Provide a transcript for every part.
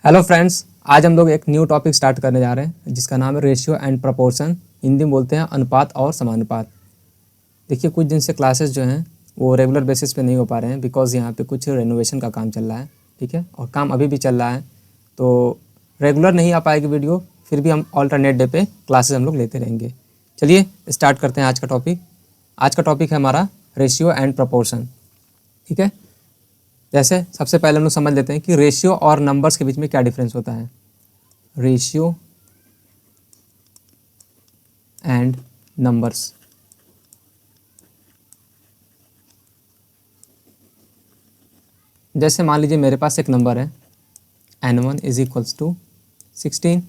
Hello friends, आज हम लोग एक न्यू टॉपिक स्टार्ट करने जा रहे हैं जिसका नाम है रेशियो एंड प्रोपोर्शन। हिंदी में बोलते हैं अनुपात और समानुपात। देखिए, कुछ दिन से क्लासेस जो हैं वो रेगुलर बेसिस पे नहीं हो पा रहे हैं बिकॉज़ यहाँ पे कुछ रेनोवेशन का काम चल रहा है। ठीक है, और काम अभी भी चल रहा है, तो रेगुलर नहीं आ पाएगी वीडियो। फिर भी हम ऑल्टरनेट डे पे क्लासेस हम लोग लेते रहेंगे। चलिए स्टार्ट करते हैं आज का टॉपिक। आज का टॉपिक है हमारा रेशियो एंड प्रोपोर्शन। ठीक है, जैसे सबसे पहले हम लोग समझ लेते हैं कि रेशियो और नंबर्स के बीच में क्या डिफरेंस होता है। Ratio and numbers. जैसे मान लीजिए मेरे पास एक नंबर है n1 इज इक्वल्स टू 16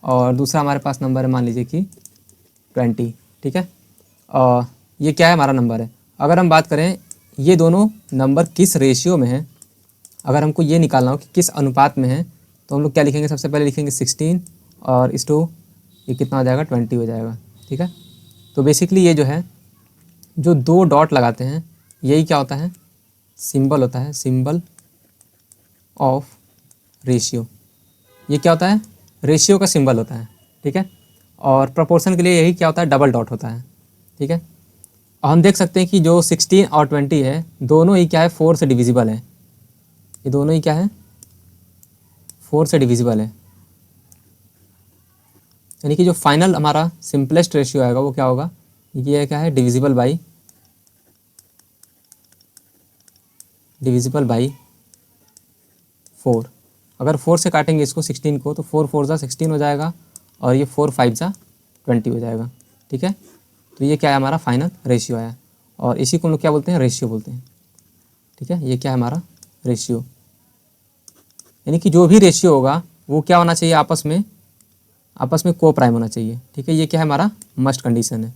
और दूसरा हमारे पास नंबर है मान लीजिए कि 20। ठीक है, और ये क्या है, हमारा नंबर है। अगर हम बात करें ये दोनों नंबर किस रेशियो में है, अगर हमको ये निकालना हो कि किस अनुपात में है, तो हम लोग क्या लिखेंगे, सबसे पहले लिखेंगे 16 और इस टू ये कितना हो जाएगा, 20 हो जाएगा। ठीक है, तो बेसिकली ये जो है, जो दो डॉट लगाते हैं यही क्या होता है, सिंबल होता है, सिंबल ऑफ रेशियो। ये क्या होता है, रेशियो का सिंबल होता है। ठीक है, और प्रोपोर्शन के लिए यही क्या होता है, डबल डॉट होता है। ठीक है, और हम देख सकते हैं कि जो 16 और 20 है दोनों ही क्या है, 4 से डिविजिबल है। ये दोनों ही क्या है, 4 से डिविजिबल है। यानी कि जो फाइनल हमारा सिंपलेस्ट रेशियो आएगा वो क्या होगा, ये क्या है, डिविजिबल बाई 4। अगर 4 से काटेंगे इसको 16 को तो 4 4 16 हो जाएगा और ये 4 5 20 हो जाएगा। ठीक है, तो ये क्या है, हमारा फाइनल रेशियो आया और इसी को हम लोग क्या बोलते हैं, रेशियो बोलते हैं। ठीक है, ये क्या है, हमारा रेशियो। यानी कि जो भी रेशियो होगा वो क्या होना चाहिए, आपस में को प्राइम होना चाहिए। ठीक है, ये क्या है, हमारा मस्ट कंडीशन है।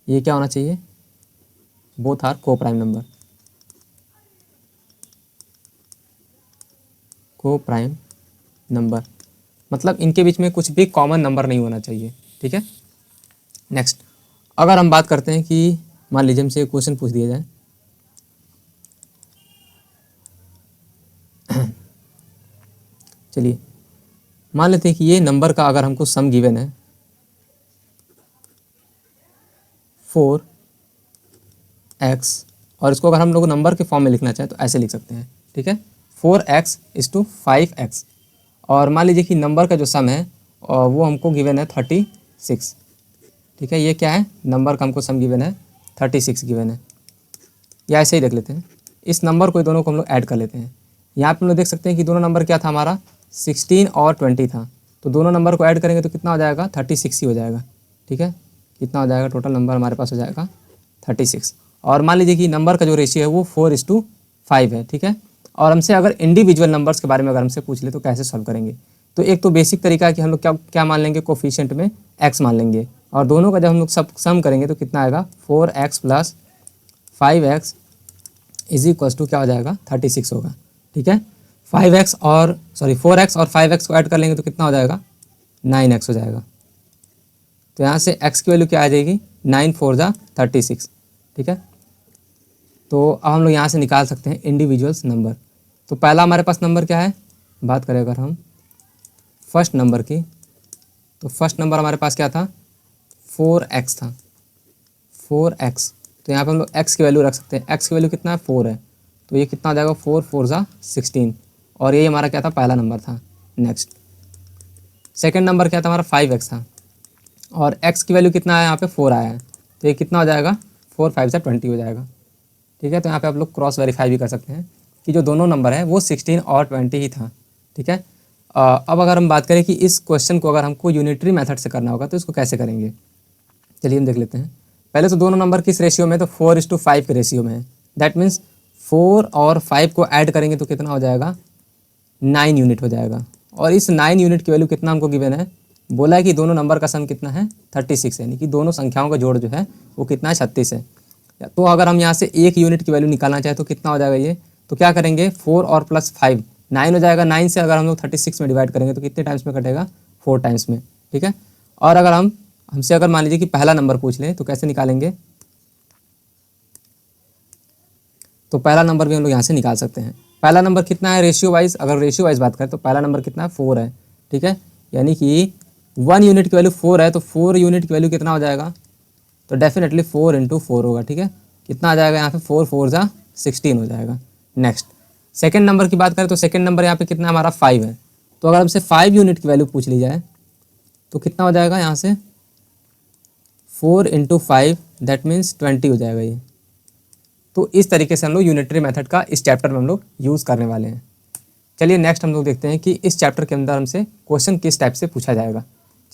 ये क्या होना चाहिए, बोथ आर को प्राइम नंबर, को प्राइम नंबर, मतलब इनके बीच में कुछ भी कॉमन नंबर नहीं होना चाहिए। ठीक है, नेक्स्ट अगर हम बात करते हैं कि मान लीजिए हमसे एक क्वेश्चन पूछ दिया जाए, चलिए मान लेते हैं कि ये नंबर का अगर हमको सम गिवन है 4x, और इसको अगर हम लोग नंबर के फॉर्म में लिखना चाहें तो ऐसे लिख सकते हैं। ठीक है, 4x इज टू 5x, और मान लीजिए कि नंबर का जो सम है और वो हमको गिवन है 36। ठीक है, ये क्या है, नंबर का हमको सम गिवन है 36 गिवन है, या ऐसे ही देख लेते हैं। इस नंबर को दोनों को हम लोग ऐड कर लेते हैं। यहाँ पे हम लोग देख सकते हैं कि दोनों नंबर क्या था, हमारा 16 और 20 था, तो दोनों नंबर को ऐड करेंगे तो कितना हो जाएगा, 36 ही हो जाएगा। ठीक है, कितना हो जाएगा, टोटल नंबर हमारे पास हो जाएगा 36। और मान लीजिए कि नंबर का जो रेशियो है वो 4:5 है। ठीक है, और हमसे अगर इंडिविजुअल नंबर्स के बारे में अगर हमसे पूछ ले तो कैसे सॉल्व करेंगे, तो एक तो बेसिक तरीका है कि हम लोग क्या मान लेंगे, कोफिशिएंट में x मान लेंगे, और दोनों का जब हम लोग सब सम करेंगे तो कितना आएगा, 4x + 5x is equal to क्या हो जाएगा, 36 होगा। ठीक है, 4x और 5x को ऐड कर लेंगे तो कितना हो जाएगा, 9x हो जाएगा। तो यहाँ से x की वैल्यू क्या आ जाएगी, 9 4 36। ठीक है, तो अब हम लोग यहाँ से निकाल सकते हैं इंडिविजुअल्स नंबर। तो पहला हमारे पास नंबर क्या है, बात करें अगर हम फर्स्ट नंबर की, तो फर्स्ट नंबर हमारे पास क्या था, 4x था, 4x। तो यहाँ पे हम लोग x की वैल्यू रख सकते हैं। x की वैल्यू कितना है, 4 है, तो ये कितना हो जाएगा, 4 4 16, और ये हमारा क्या था, पहला नंबर था। नेक्स्ट सेकंड नंबर क्या था, हमारा 5x था, और x की वैल्यू कितना है, यहाँ पे 4 आया है, तो ये कितना हो जाएगा, 4 5 20 हो जाएगा। ठीक है, तो यहाँ पे आप लोग क्रॉस वेरीफाई भी कर सकते हैं कि जो दोनों नंबर है वो 16 और 20 ही था। ठीक है, अब अगर हम बात करें कि इस क्वेश्चन को अगर हमको यूनिटरी मेथड से करना होगा तो इसको कैसे करेंगे, चलिए हम देख लेते हैं। पहले तो दोनों नंबर किस रेशियो में, तो 4:5 के रेशियो में है। दैट मीन्स 4 और 5 को ऐड करेंगे तो कितना हो जाएगा, 9 यूनिट हो जाएगा। और इस 9 यूनिट की वैल्यू कितना हमको गिवन है, बोला है कि दोनों नंबर का सम कितना है, 36 है, यानी कि दोनों संख्याओं का जोड़ जो है वो कितना है, 36 है। तो अगर हम यहाँ से 1 यूनिट की वैल्यू निकालना चाहें तो कितना हो जाएगा ये, तो क्या करेंगे, 4 और प्लस 5 9 हो जाएगा। 9 से अगर हम लोग 36 में डिवाइड करेंगे तो कितने टाइम्स में कटेगा, 4 टाइम्स में। ठीक है, और अगर हमसे अगर मान लीजिए कि पहला नंबर पूछ ले तो कैसे निकालेंगे, तो पहला नंबर भी हम लोग यहाँ से निकाल सकते हैं। पहला नंबर कितना है रेशियो वाइज, अगर रेशियो वाइज बात करें तो पहला नंबर कितना है 4 है, ठीक है। यानी कि 1 यूनिट की वैल्यू 4 है, तो 4 यूनिट की वैल्यू कितना हो जाएगा, तो डेफिनेटली 4 इंटू 4 होगा, ठीक है। कितना आ जाएगा यहाँ पे 4 4 जा 16 हो जाएगा। नेक्स्ट सेकंड नंबर की बात करें तो सेकंड नंबर यहाँ पे कितना हमारा 5 है, तो अगर हमसे 5 यूनिट की वैल्यू पूछ ली जाए तो कितना हो जाएगा यहाँ से 4 इंटू 5 दैट मीन्स 20 हो जाएगा ये। तो इस तरीके से हम लोग यूनिटरी मेथड का इस चैप्टर में हम लोग यूज़ करने वाले हैं। चलिए नेक्स्ट हम लोग देखते हैं कि इस चैप्टर के अंदर हमसे क्वेश्चन किस टाइप से पूछा जाएगा।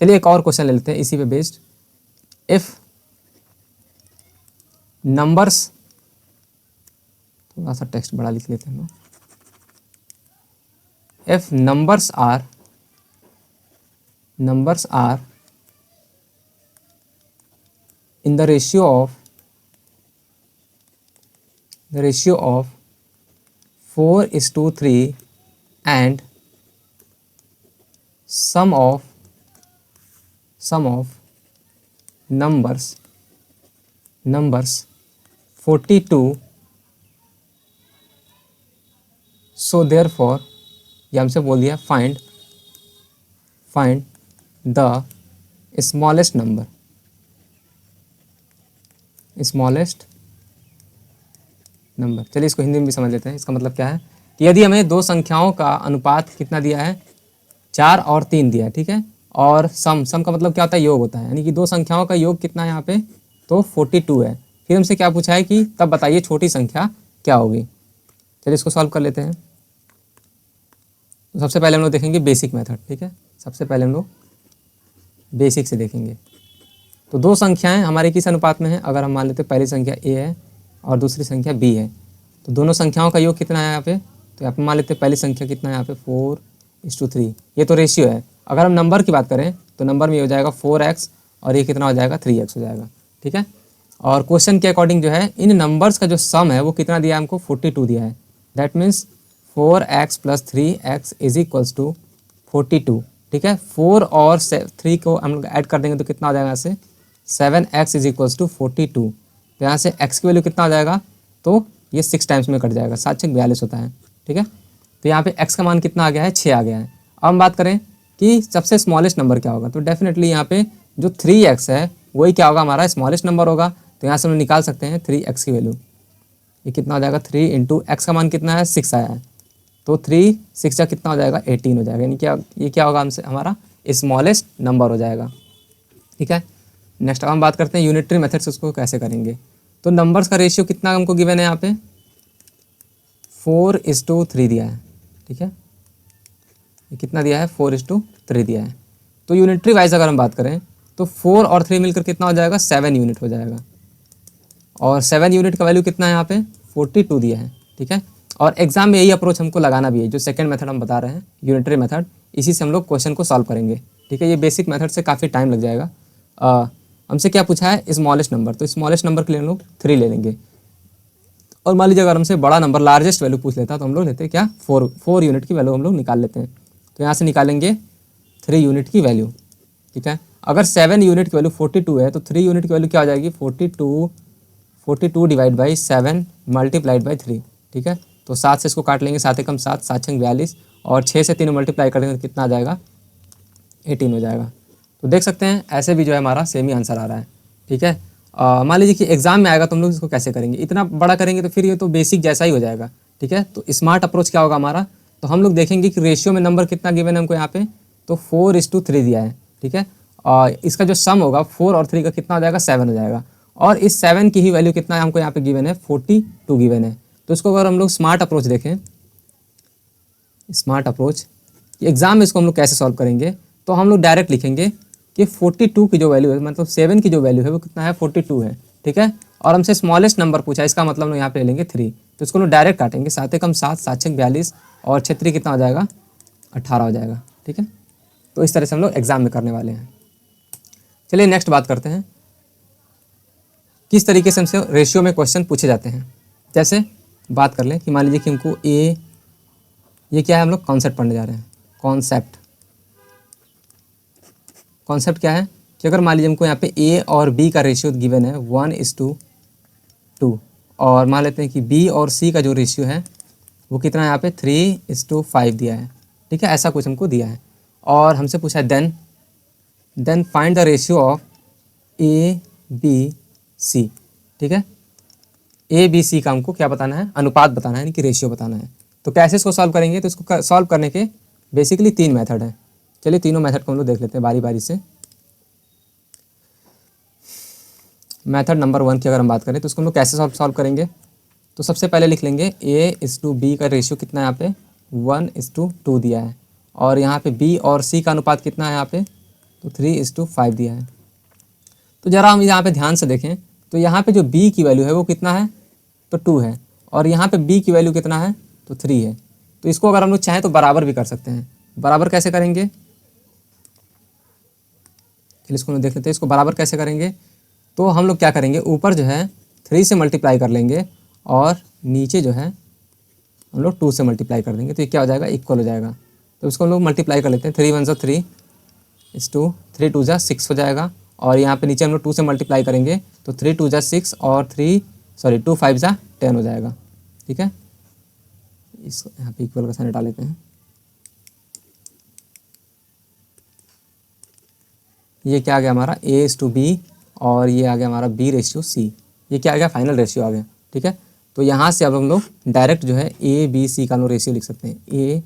चलिए एक और क्वेश्चन ले लेते हैं इसी पे बेस्ड। इफ़ नंबर्स, थोड़ा सा टेक्स्ट बड़ा लिख लेते हैं हम लोग। If numbers are in the ratio of 4:3 and sum of numbers 42, so therefore ये हमसे बोल दिया फाइंड द स्मॉलेस्ट नंबर, चलिए इसको हिंदी में भी समझ लेते हैं। इसका मतलब क्या है कि यदि हमें दो संख्याओं का अनुपात कितना दिया है 4 और 3 दिया है, ठीक है, और सम का मतलब क्या होता है योग होता है, यानी कि दो संख्याओं का योग कितना है यहाँ पे, तो 42 है। फिर हमसे क्या पूछा है कि तब बताइए छोटी संख्या क्या होगी। चलिए इसको सॉल्व कर लेते हैं। तो सबसे पहले हम लोग देखेंगे बेसिक मेथड, ठीक है। सबसे पहले हम लोग बेसिक से देखेंगे। तो दो संख्याएं हमारे किस अनुपात में है, अगर हम मान लेते हैं पहली संख्या a है और दूसरी संख्या b है, तो दोनों संख्याओं का योग कितना है यहाँ पे, तो यहाँ पे मान लेते हैं पहली संख्या कितना है यहाँ पे 4:3, ये तो रेशियो है। अगर हम नंबर की बात करें तो नंबर में हो जाएगा 4x और ये कितना हो जाएगा 3x हो जाएगा, ठीक है। और क्वेश्चन के अकॉर्डिंग जो है इन नंबर्स का जो सम है वो कितना दिया है हमको 42 दिया है। दैट मीन्स 4x + 3x = 42, ठीक है। 4 और 3 को हम लोग ऐड कर देंगे तो कितना हो जाएगा यहाँ से 7x = 42। तो यहाँ से x की वैल्यू कितना हो जाएगा, तो ये 6 टाइम्स में कट जाएगा, 7 × 6 = 42 होता है, ठीक है। तो यहाँ पे x का मान कितना आ गया है 6 आ गया है। अब हम बात करें कि सबसे स्मॉलेस्ट नंबर क्या होगा, तो डेफिनेटली यहाँ पे जो 3x है वही क्या होगा हमारा स्मॉलेस्ट नंबर होगा। तो यहाँ से हम निकाल सकते हैं 3x की वैल्यू, ये कितना हो जाएगा 3 इंटू x का मान कितना है 6 आया है, तो 3 6 का कितना हो जाएगा 18 हो जाएगा, यानी क्या ये क्या होगा हमसे हमारा स्मॉलेस्ट नंबर हो जाएगा, ठीक है। नेक्स्ट अब हम बात करते हैं यूनिटरी मेथड से उसको कैसे करेंगे। तो नंबर्स का रेशियो कितना हमको गिवन है यहाँ पे 4:3 दिया है, ठीक है। ये कितना दिया है 4:3 दिया है। तो यूनिटरी वाइज अगर हम बात करें तो 4 और 3 मिलकर कितना हो जाएगा 7 यूनिट हो जाएगा, और 7 यूनिट का वैल्यू कितना है यहाँ पे 42 दिया है, ठीक है। और एग्जाम में यही अप्रोच हमको लगाना भी है, जो सेकंड मेथड हम बता रहे हैं यूनिटरी मेथड, इसी से हम लोग क्वेश्चन को सॉल्व करेंगे, ठीक है। ये बेसिक मेथड से काफ़ी टाइम लग जाएगा। हमसे क्या पूछा है स्मॉलेस्ट नंबर, तो स्मॉलेस्ट नंबर के लिए हम लोग 3 ले लेंगे। और मान लीजिए अगर हमसे बड़ा नंबर लार्जेस्ट वैल्यू पूछ लेता तो हम लोग लेते हैं क्या 4 यूनिट की वैल्यू हम लोग निकाल लेते हैं। तो यहाँ से निकालेंगे 3 यूनिट की वैल्यू, ठीक है। अगर 7 यूनिट की वैल्यू 42 है तो 3 यूनिट की वैल्यू क्या हो जाएगी 42 डिवाइड बाई 7 मल्टीप्लाइड बाई 3, ठीक है। तो 7 से इसको काट लेंगे, 7 एकम 7, 7 छंग 42, और 6 से 3 मल्टीप्लाई करेंगे तो कितना आ जाएगा 18 हो जाएगा। तो देख सकते हैं ऐसे भी जो है हमारा सेम ही आंसर आ रहा है, ठीक है। मान लीजिए कि एग्जाम में आएगा तो हम लोग इसको कैसे करेंगे, इतना बड़ा करेंगे तो फिर ये तो बेसिक जैसा ही हो जाएगा, ठीक है। तो स्मार्ट अप्रोच क्या होगा हमारा, तो हम लोग देखेंगे कि रेशियो में नंबर कितना गिवन है हमको यहाँ पे, तो 4:3 दिया है, ठीक है। और इसका जो सम होगा 4 और 3 का कितना हो जाएगा 7 हो जाएगा, और इस 7 की ही वैल्यू कितना है हमको यहाँ पे गिवन है 42 गिवन है। तो इसको अगर हम लोग स्मार्ट अप्रोच देखें, स्मार्ट अप्रोच एग्जाम में इसको हम लोग कैसे सॉल्व करेंगे, तो हम लोग डायरेक्ट लिखेंगे कि 42 की जो वैल्यू है, मतलब 7 की जो वैल्यू है वो कितना है 42 है, ठीक है। और हमसे स्मॉलेस्ट नंबर पूछा है, इसका मतलब हम लोग यहाँ पे ले लेंगे 3, तो इसको हम लोग डायरेक्ट काटेंगे, 7 एकम 7, 7 छंग 42, और 6 3 कितना हो जाएगा 18 हो जाएगा, ठीक है। तो इस तरह से हम लोग एग्जाम में करने वाले हैं। चलिए नेक्स्ट बात करते हैं किस तरीके से हमसे रेशियो में क्वेश्चन पूछे जाते हैं। जैसे बात कर लें कि मान लीजिए कि हमको ये क्या है, हम लोग कॉन्सेप्ट पढ़ने जा रहे हैं। कॉन्सेप्ट क्या है कि अगर मान लीजिए हमको यहाँ पे a और b का रेशियो गिवन है 1:2, और मान लेते हैं कि b और c का जो रेशियो है वो कितना है यहाँ पे 3:5 दिया है, ठीक है, ऐसा कुछ हमको दिया है। और हमसे पूछा है then find the ratio of a b c, ठीक है। ए बी सी का हमको क्या बताना है, अनुपात बताना है, यानी कि रेशियो बताना है। तो कैसे इसको सॉल्व करेंगे, तो इसको सॉल्व करने के बेसिकली 3 मेथड हैं। चलिए तीनों मेथड को हम लोग देख लेते हैं बारी बारी से। मेथड नंबर 1 की अगर हम बात करें तो उसको हम लोग कैसे सॉल्व करेंगे, तो सबसे पहले लिख लेंगे A:B का रेशियो कितना है यहाँ पे 1:2 दिया है, और यहाँ पे B और C का अनुपात कितना है यहाँ पे, तो 3:5 दिया है। तो ज़रा हम यहाँ पे ध्यान से देखें तो यहाँ पे जो B की वैल्यू है वो कितना है, तो 2 है, और यहाँ पे B की वैल्यू कितना है, तो 3 है। तो इसको अगर हम लोग चाहें तो बराबर भी कर सकते हैं। बराबर कैसे करेंगे, चलिए इसको हम देख लेते हैं। इसको बराबर कैसे करेंगे, तो हम लोग क्या करेंगे, ऊपर जो है 3 से मल्टीप्लाई कर लेंगे और नीचे जो है हम लोग 2 से मल्टीप्लाई कर देंगे, तो ये क्या हो जाएगा, इक्वल हो जाएगा। तो इसको हम लोग मल्टीप्लाई कर लेते हैं। 3 × 1 = 3 3 × 2 = 6 हो जाएगा, और यहाँ पे नीचे हम लोग 2 से मल्टीप्लाई करेंगे तो 3 × 2 = 6 और 2 × 5 = 10 हो जाएगा, ठीक है। इसको यहाँ पे इक्वल का साइन हटा लेते हैं। ये क्या आ गया हमारा A:B, और ये आ गया हमारा B:C। ये क्या आ गया, फाइनल रेशियो आ गया, ठीक है। तो यहाँ से अब हम लोग डायरेक्ट जो है A-B-C का हम लोग रेशियो लिख सकते हैं। A,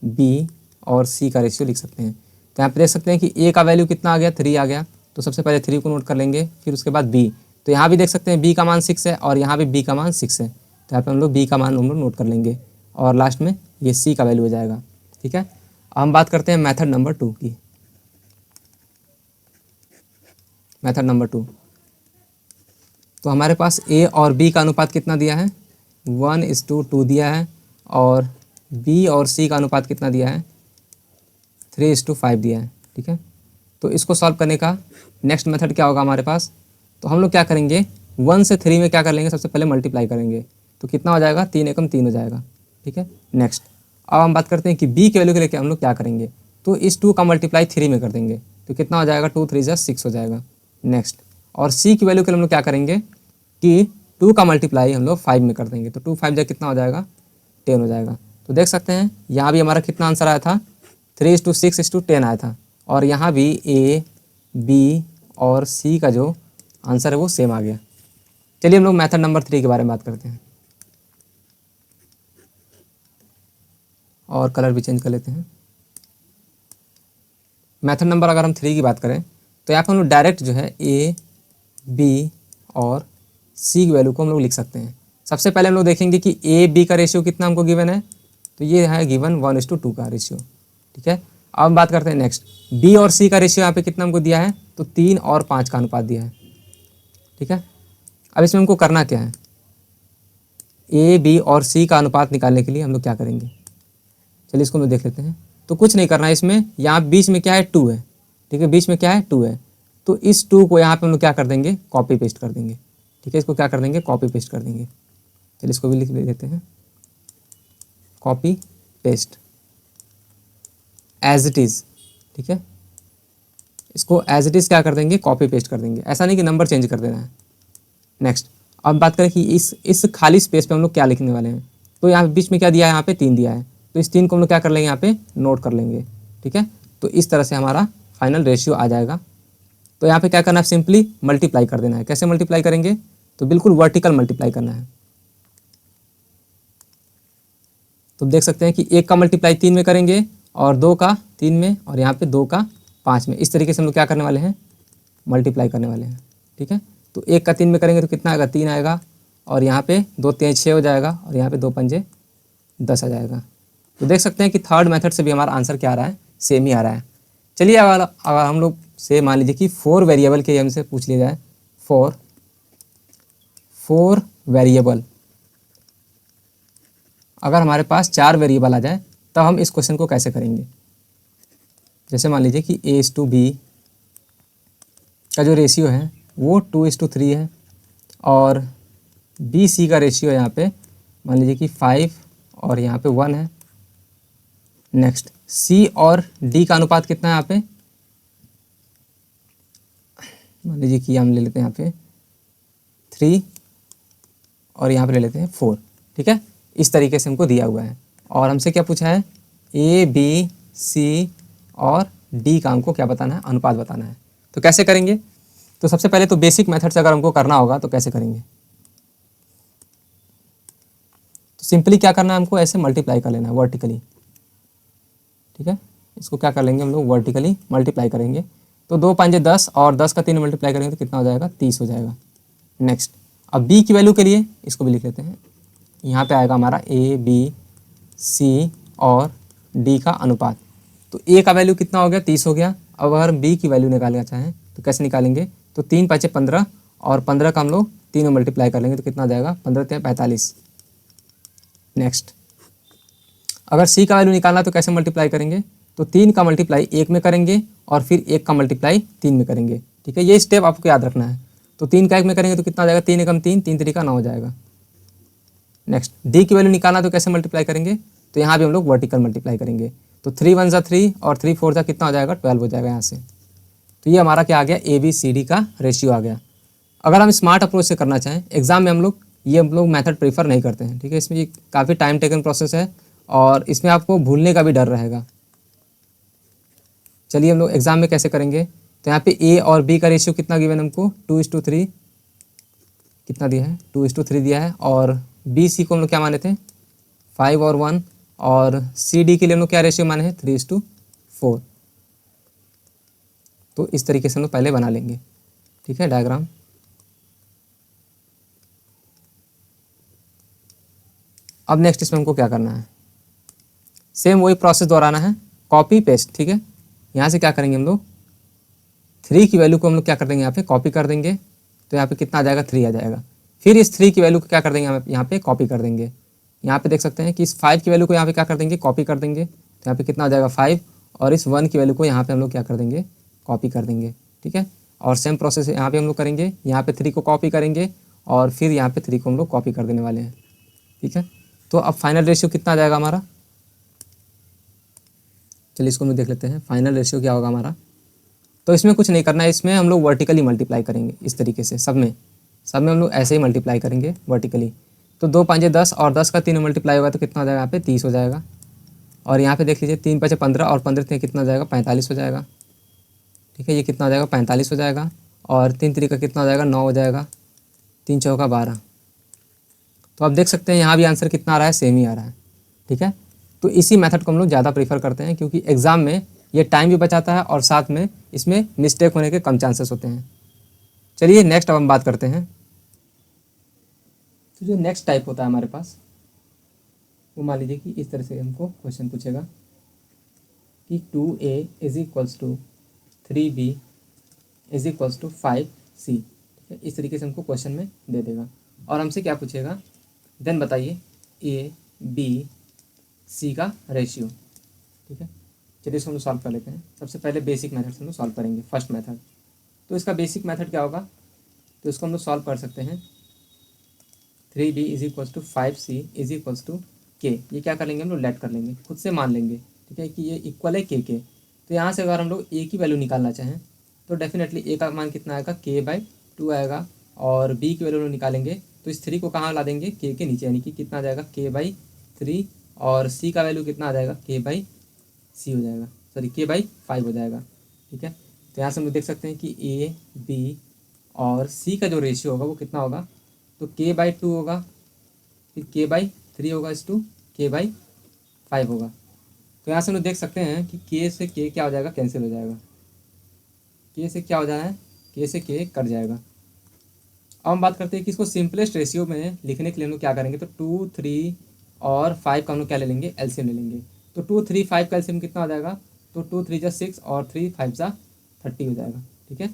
B और C का रेशियो लिख सकते हैं। तो यहाँ पे देख सकते हैं कि A का वैल्यू कितना आ गया, 3 आ गया। तो सबसे पहले 3 को नोट कर लेंगे, फिर उसके बाद B। तो यहाँ भी देख सकते हैं B का मान 6 है, और यहाँ भी B का मान 6 है। तो यहाँ पे हम लोग B का मान हम लोग नोट कर लेंगे, और लास्ट में ये C का वैल्यू हो जाएगा, ठीक है। अब हम बात करते हैं मेथड नंबर 2 की। मेथड नंबर 2, तो हमारे पास A और B का अनुपात कितना दिया है, 1:2 दिया है, और B और C का अनुपात कितना दिया है, 3:5 दिया है, ठीक है। तो इसको सॉल्व करने का नेक्स्ट मेथड क्या होगा हमारे पास, तो हम लोग क्या करेंगे, 1 से 3 में क्या कर लेंगे, सबसे पहले मल्टीप्लाई करेंगे, तो कितना हो जाएगा, 3 × 3 हो जाएगा, ठीक है। नेक्स्ट अब हम बात करते हैं कि B की वैल्यू के लिए हम लोग क्या करेंगे, तो इस 2 का मल्टीप्लाई 3 में कर देंगे, तो कितना हो जाएगा, 2 × 3 = 6 हो जाएगा। नेक्स्ट, और C की वैल्यू के लिए हम लोग क्या करेंगे कि 2 का मल्टीप्लाई हम लोग 5 में कर देंगे, तो 2 × 5 = कितना हो जाएगा, 10 हो जाएगा। तो देख सकते हैं यहाँ भी हमारा कितना आंसर आया था, 3:6:10 आया था, और यहाँ भी A, B और C का जो आंसर है वो सेम आ गया। चलिए हम लोग मेथड नंबर 3 के बारे में बात करते हैं, और कलर भी चेंज कर लेते हैं। मेथड नंबर अगर हम 3 की बात करें तो यहाँ पर हम लोग डायरेक्ट जो है A, B और C की वैल्यू को हम लोग लिख सकते हैं। सबसे पहले हम लोग देखेंगे कि A-B का रेशियो कितना हमको गिवन है, तो ये है गिवन 1:2 का रेशियो, ठीक है। अब हम बात करते हैं नेक्स्ट, B और C का रेशियो यहाँ पे कितना हमको दिया है, तो 3 और 5 का अनुपात दिया है, ठीक है। अब इसमें हमको करना क्या है, A, B और C का अनुपात निकालने के लिए हम लोग क्या करेंगे, चलिए इसको हम लोग देख लेते हैं। तो कुछ नहीं करना है इसमें, यहाँ बीच में क्या है, 2 है, ठीक है, बीच में क्या है, 2 है। तो इस 2 को यहाँ पे हम लोग क्या कर देंगे, कॉपी पेस्ट कर देंगे, ठीक है। इसको क्या कर देंगे, कॉपी पेस्ट कर देंगे। चलिए इसको भी लिख देते हैं, copy paste as it is, ठीक है। इसको एज इट इज़ क्या कर देंगे, कॉपी पेस्ट कर देंगे, ऐसा नहीं कि नंबर चेंज कर देना है। नेक्स्ट, अब बात करें कि इस खाली स्पेस पे हम लोग क्या लिखने वाले हैं, तो यहाँ बीच में क्या दिया है, यहाँ पे 3 दिया है, तो इस 3 को हम लोग क्या कर लेंगे, यहाँ पे नोट कर लेंगे, ठीक है। तो इस तरह से हमारा फाइनल रेशियो आ जाएगा। तो यहाँ पे क्या करना है, सिंपली मल्टीप्लाई कर देना है। कैसे मल्टीप्लाई करेंगे, तो बिल्कुल वर्टिकल मल्टीप्लाई करना है। तो देख सकते हैं कि 1 का मल्टीप्लाई 3 में करेंगे, और 2 का 3 में, और यहाँ पे 2 का 5 में। इस तरीके से हम लोग क्या करने वाले हैं, मल्टीप्लाई करने वाले हैं, ठीक है। तो 1 का 3 में करेंगे तो कितना आएगा, 3 आएगा, और यहाँ पे 2 × 3 = 6 हो जाएगा, और यहाँ पे 2 × 5 = 10 आ जाएगा। तो देख सकते हैं कि थर्ड मेथड से भी हमारा आंसर क्या आ रहा है, सेम ही आ रहा है। चलिए अगर हम लोग से मान लीजिए कि 4 वेरिएबल के हमसे पूछ लिया जाए, 4 वेरिएबल, अगर हमारे पास 4 वेरिएबल आ जाए तब हम इस क्वेश्चन को कैसे करेंगे। जैसे मान लीजिए कि A:B का जो रेशियो है वो 2:3 है, और BC का रेशियो यहाँ पे मान लीजिए कि 5 और यहाँ पे 1 है। नेक्स्ट, C और D का अनुपात कितना है यहाँ पे, मान लीजिए कि हम ले लेते हैं यहाँ पे 3 और यहाँ पे ले लेते हैं 4, ठीक है। इस तरीके से हमको दिया हुआ है। और हमसे क्या पूछा है, ए बी सी और डी का हमको क्या बताना है, अनुपात बताना है। तो कैसे करेंगे, तो सबसे पहले तो बेसिक मेथड से अगर हमको करना होगा तो कैसे करेंगे, तो सिंपली क्या करना है, हमको ऐसे मल्टीप्लाई कर लेना है वर्टिकली। ठीक है, इसको क्या कर लेंगे हम लोग, वर्टिकली मल्टीप्लाई करेंगे। तो 2 5 10 और 10 का 3 मल्टीप्लाई करेंगे तो कितना हो जाएगा, 30 हो जाएगा। नेक्स्ट, अब बी की वैल्यू के लिए इसको भी लिख लेते हैं। यहाँ पे आएगा हमारा ए बी सी और डी का अनुपात। तो ए का वैल्यू कितना हो गया, 30 हो गया। अब अगर बी की वैल्यू निकालना चाहें तो कैसे निकालेंगे, तो 3 5 15 और 15 का हम लोग 3 में मल्टीप्लाई कर लेंगे तो कितना हो जाएगा, 15 3 45। नेक्स्ट, अगर सी का वैल्यू निकालना तो कैसे मल्टीप्लाई करेंगे, तो 3 का मल्टीप्लाई 1 में करेंगे और फिर 1 का मल्टीप्लाई 3 में करेंगे। ठीक है, ये स्टेप आपको याद रखना है। तो 3 का 1 में करेंगे तो कितना हो जाएगा, 3 एकम 3, 3 3 का 9 हो जाएगा। नेक्स्ट, डी की वैल्यू निकालना तो कैसे मल्टीप्लाई करेंगे, तो यहाँ भी हम लोग वर्टिकल मल्टीप्लाई करेंगे। तो 3 1 जा 3 और 3 4 जा कितना हो जाएगा, 12 हो जाएगा यहाँ से। तो ये हमारा क्या आ गया, ए बी सी डी का रेशियो आ गया। अगर हम स्मार्ट अप्रोच से करना चाहें, एग्जाम में हम लोग ये मेथड प्रीफर नहीं करते हैं। ठीक है, इसमें ये काफ़ी टाइम टेकन प्रोसेस है और इसमें आपको भूलने का भी डर रहेगा। चलिए हम लोग एग्जाम में कैसे करेंगे, तो यहाँ पे ए और बी का रेशियो कितना गिवन हमको, 2:3 कितना दिया है, 2:3 दिया है। और बी सी को हम लोग क्या माने थे, 5 और 1। और सी डी के लिए हम लोग क्या रेशियो माने हैं, 3:4। तो इस तरीके से हम लोग पहले बना लेंगे। ठीक है, डायग्राम। अब नेक्स्ट इसमें हमको क्या करना है, सेम वही प्रोसेस दोहराना है, कॉपी पेस्ट। ठीक है, यहाँ से क्या करेंगे हम लोग, 3 की वैल्यू को हम लोग क्या कर देंगे, यहाँ पे कॉपी कर देंगे। तो यहाँ पे कितना आ जाएगा, 3 आ जाएगा। फिर इस 3 की वैल्यू को क्या कर देंगे, यहाँ पे कॉपी कर देंगे। यहाँ पे देख सकते हैं कि इस 5 की वैल्यू को यहाँ पे क्या कर देंगे, कॉपी कर देंगे। तो यहाँ पे कितना आ जाएगा, 5। और इस 1 की वैल्यू को यहाँ पे हम लोग क्या कर देंगे, कॉपी कर देंगे। ठीक है, और सेम प्रोसेस यहाँ पे हम लोग करेंगे, यहाँ पे 3 को कॉपी करेंगे और फिर यहाँ पे 3 को हम लोग कॉपी कर देने वाले हैं। ठीक है, तो अब फाइनल रेशियो कितना आ जाएगा हमारा, चलिए इसको हम लोग देख लेते हैं, फाइनल रेशियो क्या होगा हमारा। तो इसमें कुछ नहीं करना है, इसमें हम लोग वर्टिकली मल्टीप्लाई करेंगे इस तरीके से। सब में हम लोग ऐसे ही मल्टीप्लाई करेंगे वर्टिकली। तो 2 5 10 और 10 का 3 मल्टीप्लाई होगा तो कितना हो जाएगा, यहाँ पे 30 हो जाएगा। और यहाँ पे देख लीजिए 3 5 15 और 15 3 कितना हो जाएगा, 45 हो जाएगा। ठीक है, ये कितना हो जाएगा, 45 हो जाएगा। और 3 3 का कितना हो जाएगा, 9 हो जाएगा। 3 4 12। तो आप देख सकते हैं यहाँ भी आंसर कितना आ रहा है, सेम ही आ रहा है। ठीक है, तो इसी मेथड को हम लोग ज़्यादा प्रीफर करते हैं क्योंकि एग्ज़ाम में ये टाइम भी बचाता है और साथ में इसमें मिस्टेक होने के कम चांसेस होते हैं। चलिए नेक्स्ट अब हम बात करते हैं। तो जो नेक्स्ट टाइप होता है हमारे पास, वो मान लीजिए कि इस तरह से हमको क्वेश्चन पूछेगा कि 2a = 3b = 5c। ठीक है, इस तरीके से हमको क्वेश्चन में दे देगा और हमसे क्या पूछेगा, देन बताइए ए बी सी का रेशियो। ठीक है, चलिए इसको हम सॉल्व कर लेते हैं। सबसे पहले बेसिक मेथड से हम लोग सॉल्व करेंगे, फर्स्ट मेथड। तो इसका बेसिक मेथड क्या होगा, तो इसको हम लोग सॉल्व कर सकते हैं 3b = 5c = k। ये क्या कर लेंगे, हम लोग लेट कर लेंगे, खुद से मान लेंगे। ठीक है, कि ये इक्वल है k के। तो यहाँ से अगर हम लोग a की वैल्यू निकालना चाहें तो डेफिनेटली a का मान कितना आएगा, k/2 आएगा। और b की वैल्यू निकालेंगे तो इस 3 को कहाँ ला देंगे, k के नीचे, यानी कि कितना आ जाएगा, k/3। और c का वैल्यू कितना आ जाएगा, k/c हो जाएगा, सॉरी k/5 हो जाएगा। ठीक है, तो यहाँ से हम लोग देख सकते हैं कि a b और c का जो रेशियो होगा वो कितना होगा, तो k/2 होगा, फिर k/3 होगा, इस टू k/5 होगा। तो यहाँ से हम लोग देख सकते हैं कि k से k क्या हो जाएगा, कैंसिल हो जाएगा। k से क्या हो जाना है, k से k कट जाएगा। अब हम बात करते हैं कि इसको सिंपलेस्ट रेशियो में लिखने के लिए हम लोग क्या करेंगे, तो 2 3 और 5 का हम लोग क्या ले लेंगे, एलसीएम ले लेंगे। तो 2 3 5 का एलसीएम कितना हो जाएगा, तो 2 3 जा 6 और 3 5 जा 30 हो जाएगा। ठीक है,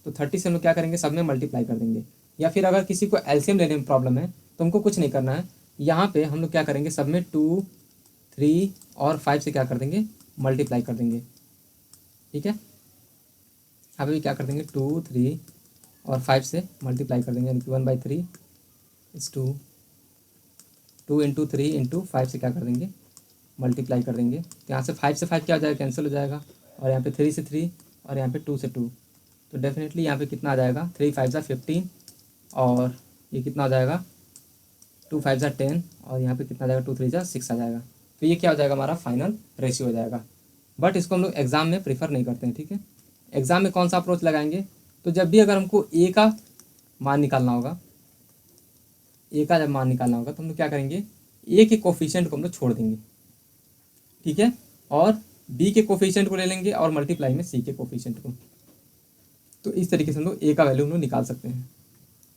तो 30 से हम लोग क्या करेंगे, सब में मल्टीप्लाई कर देंगे। या फिर अगर किसी को एलसीएम लेने में प्रॉब्लम है तो हमको कुछ नहीं करना है, यहाँ पे हम लोग क्या करेंगे, सब में 2 3 और 5 से क्या कर देंगे, मल्टीप्लाई कर देंगे। ठीक है, यहाँ पे भी क्या कर देंगे, 2 3 और 5 से मल्टीप्लाई कर देंगे, यानी कि 1/3 इस 2 × 3 × 5 से क्या कर देंगे, मल्टीप्लाई कर देंगे। तो यहाँ से 5 से 5 क्या हो जाएगा, कैंसिल हो जाएगा। और यहाँ पे 3 से 3 और यहाँ पे 2 से 2। तो डेफिनेटली यहाँ पे कितना आ जाएगा, 3 5 जा 15 और ये कितना आ जाएगा, 2 5 जा 10 और यहाँ पे कितना आ जाएगा 2 3 जा 6 आ जाएगा। तो ये क्या हो जाएगा हमारा फाइनल रेशियो हो जाएगा। बट इसको हम लोग एग्जाम में प्रीफर नहीं करते हैं, ठीक है। एग्जाम में कौन सा अप्रोच लगाएंगे, तो जब भी अगर हमको ए का मान निकालना होगा, ए का जब मान निकालना होगा तो हम लोग क्या करेंगे, ए के कोफिशिएंट को हम लोग छोड़ देंगे, ठीक है, और बी के कोफिशिएंट को ले लेंगे और मल्टीप्लाई में सी के कोफिशिएंट को। तो इस तरीके से हम लोग ए का वैल्यू हम लोग निकाल सकते हैं।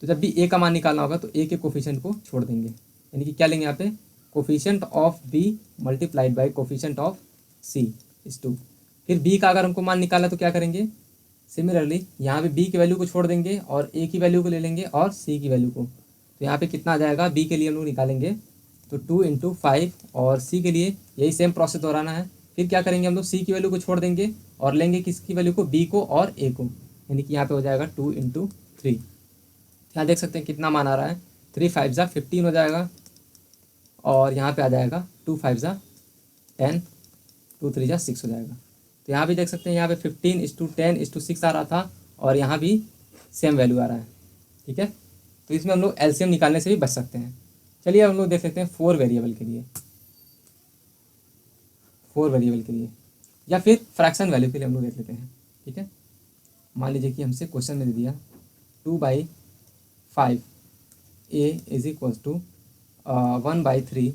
तो जब भी ए का मान निकालना होगा तो ए के कोफिशिएंट को छोड़ देंगे, यानी कि क्या लेंगे यहाँ पे, coefficient of b multiplied by coefficient of c is 2। फिर बी का अगर हमको मान निकाला तो क्या करेंगे, सिमिलरली यहाँ पे बी की वैल्यू को छोड़ देंगे और ए की वैल्यू को ले लेंगे और सी की वैल्यू को। तो यहाँ पे कितना आ जाएगा, बी के लिए हम लोग निकालेंगे तो 2 × 5 और सी के लिए यही सेम प्रोसेस दोहराना है। फिर क्या करेंगे, हम लोग सी की वैल्यू को छोड़ देंगे और लेंगे किसकी वैल्यू को, बी को और ए को, यानी कि यहाँ पे हो जाएगा 2 × 3। यहाँ देख सकते हैं कितना मान आ रहा है, 3 5 जा 15 हो जाएगा और यहाँ पे आ जाएगा 2 5 जा 10, 2 3 जा 6 हो जाएगा। तो यहाँ भी देख सकते हैं यहाँ पे 15:10:6 आ रहा था और यहाँ भी सेम वैल्यू आ रहा है, ठीक है। तो इसमें हम लोग एलसीएम निकालने से भी बच सकते हैं। चलिए हम लोग देख लेते हैं 4 वेरिएबल के लिए, 4 वेरिएबल के लिए या फिर फ्रैक्शन वैल्यू के लिए हम लोग देख लेते हैं, ठीक है। मान लीजिए कि हमसे क्वेश्चन में दे दिया 2/5 a is equals to 1/3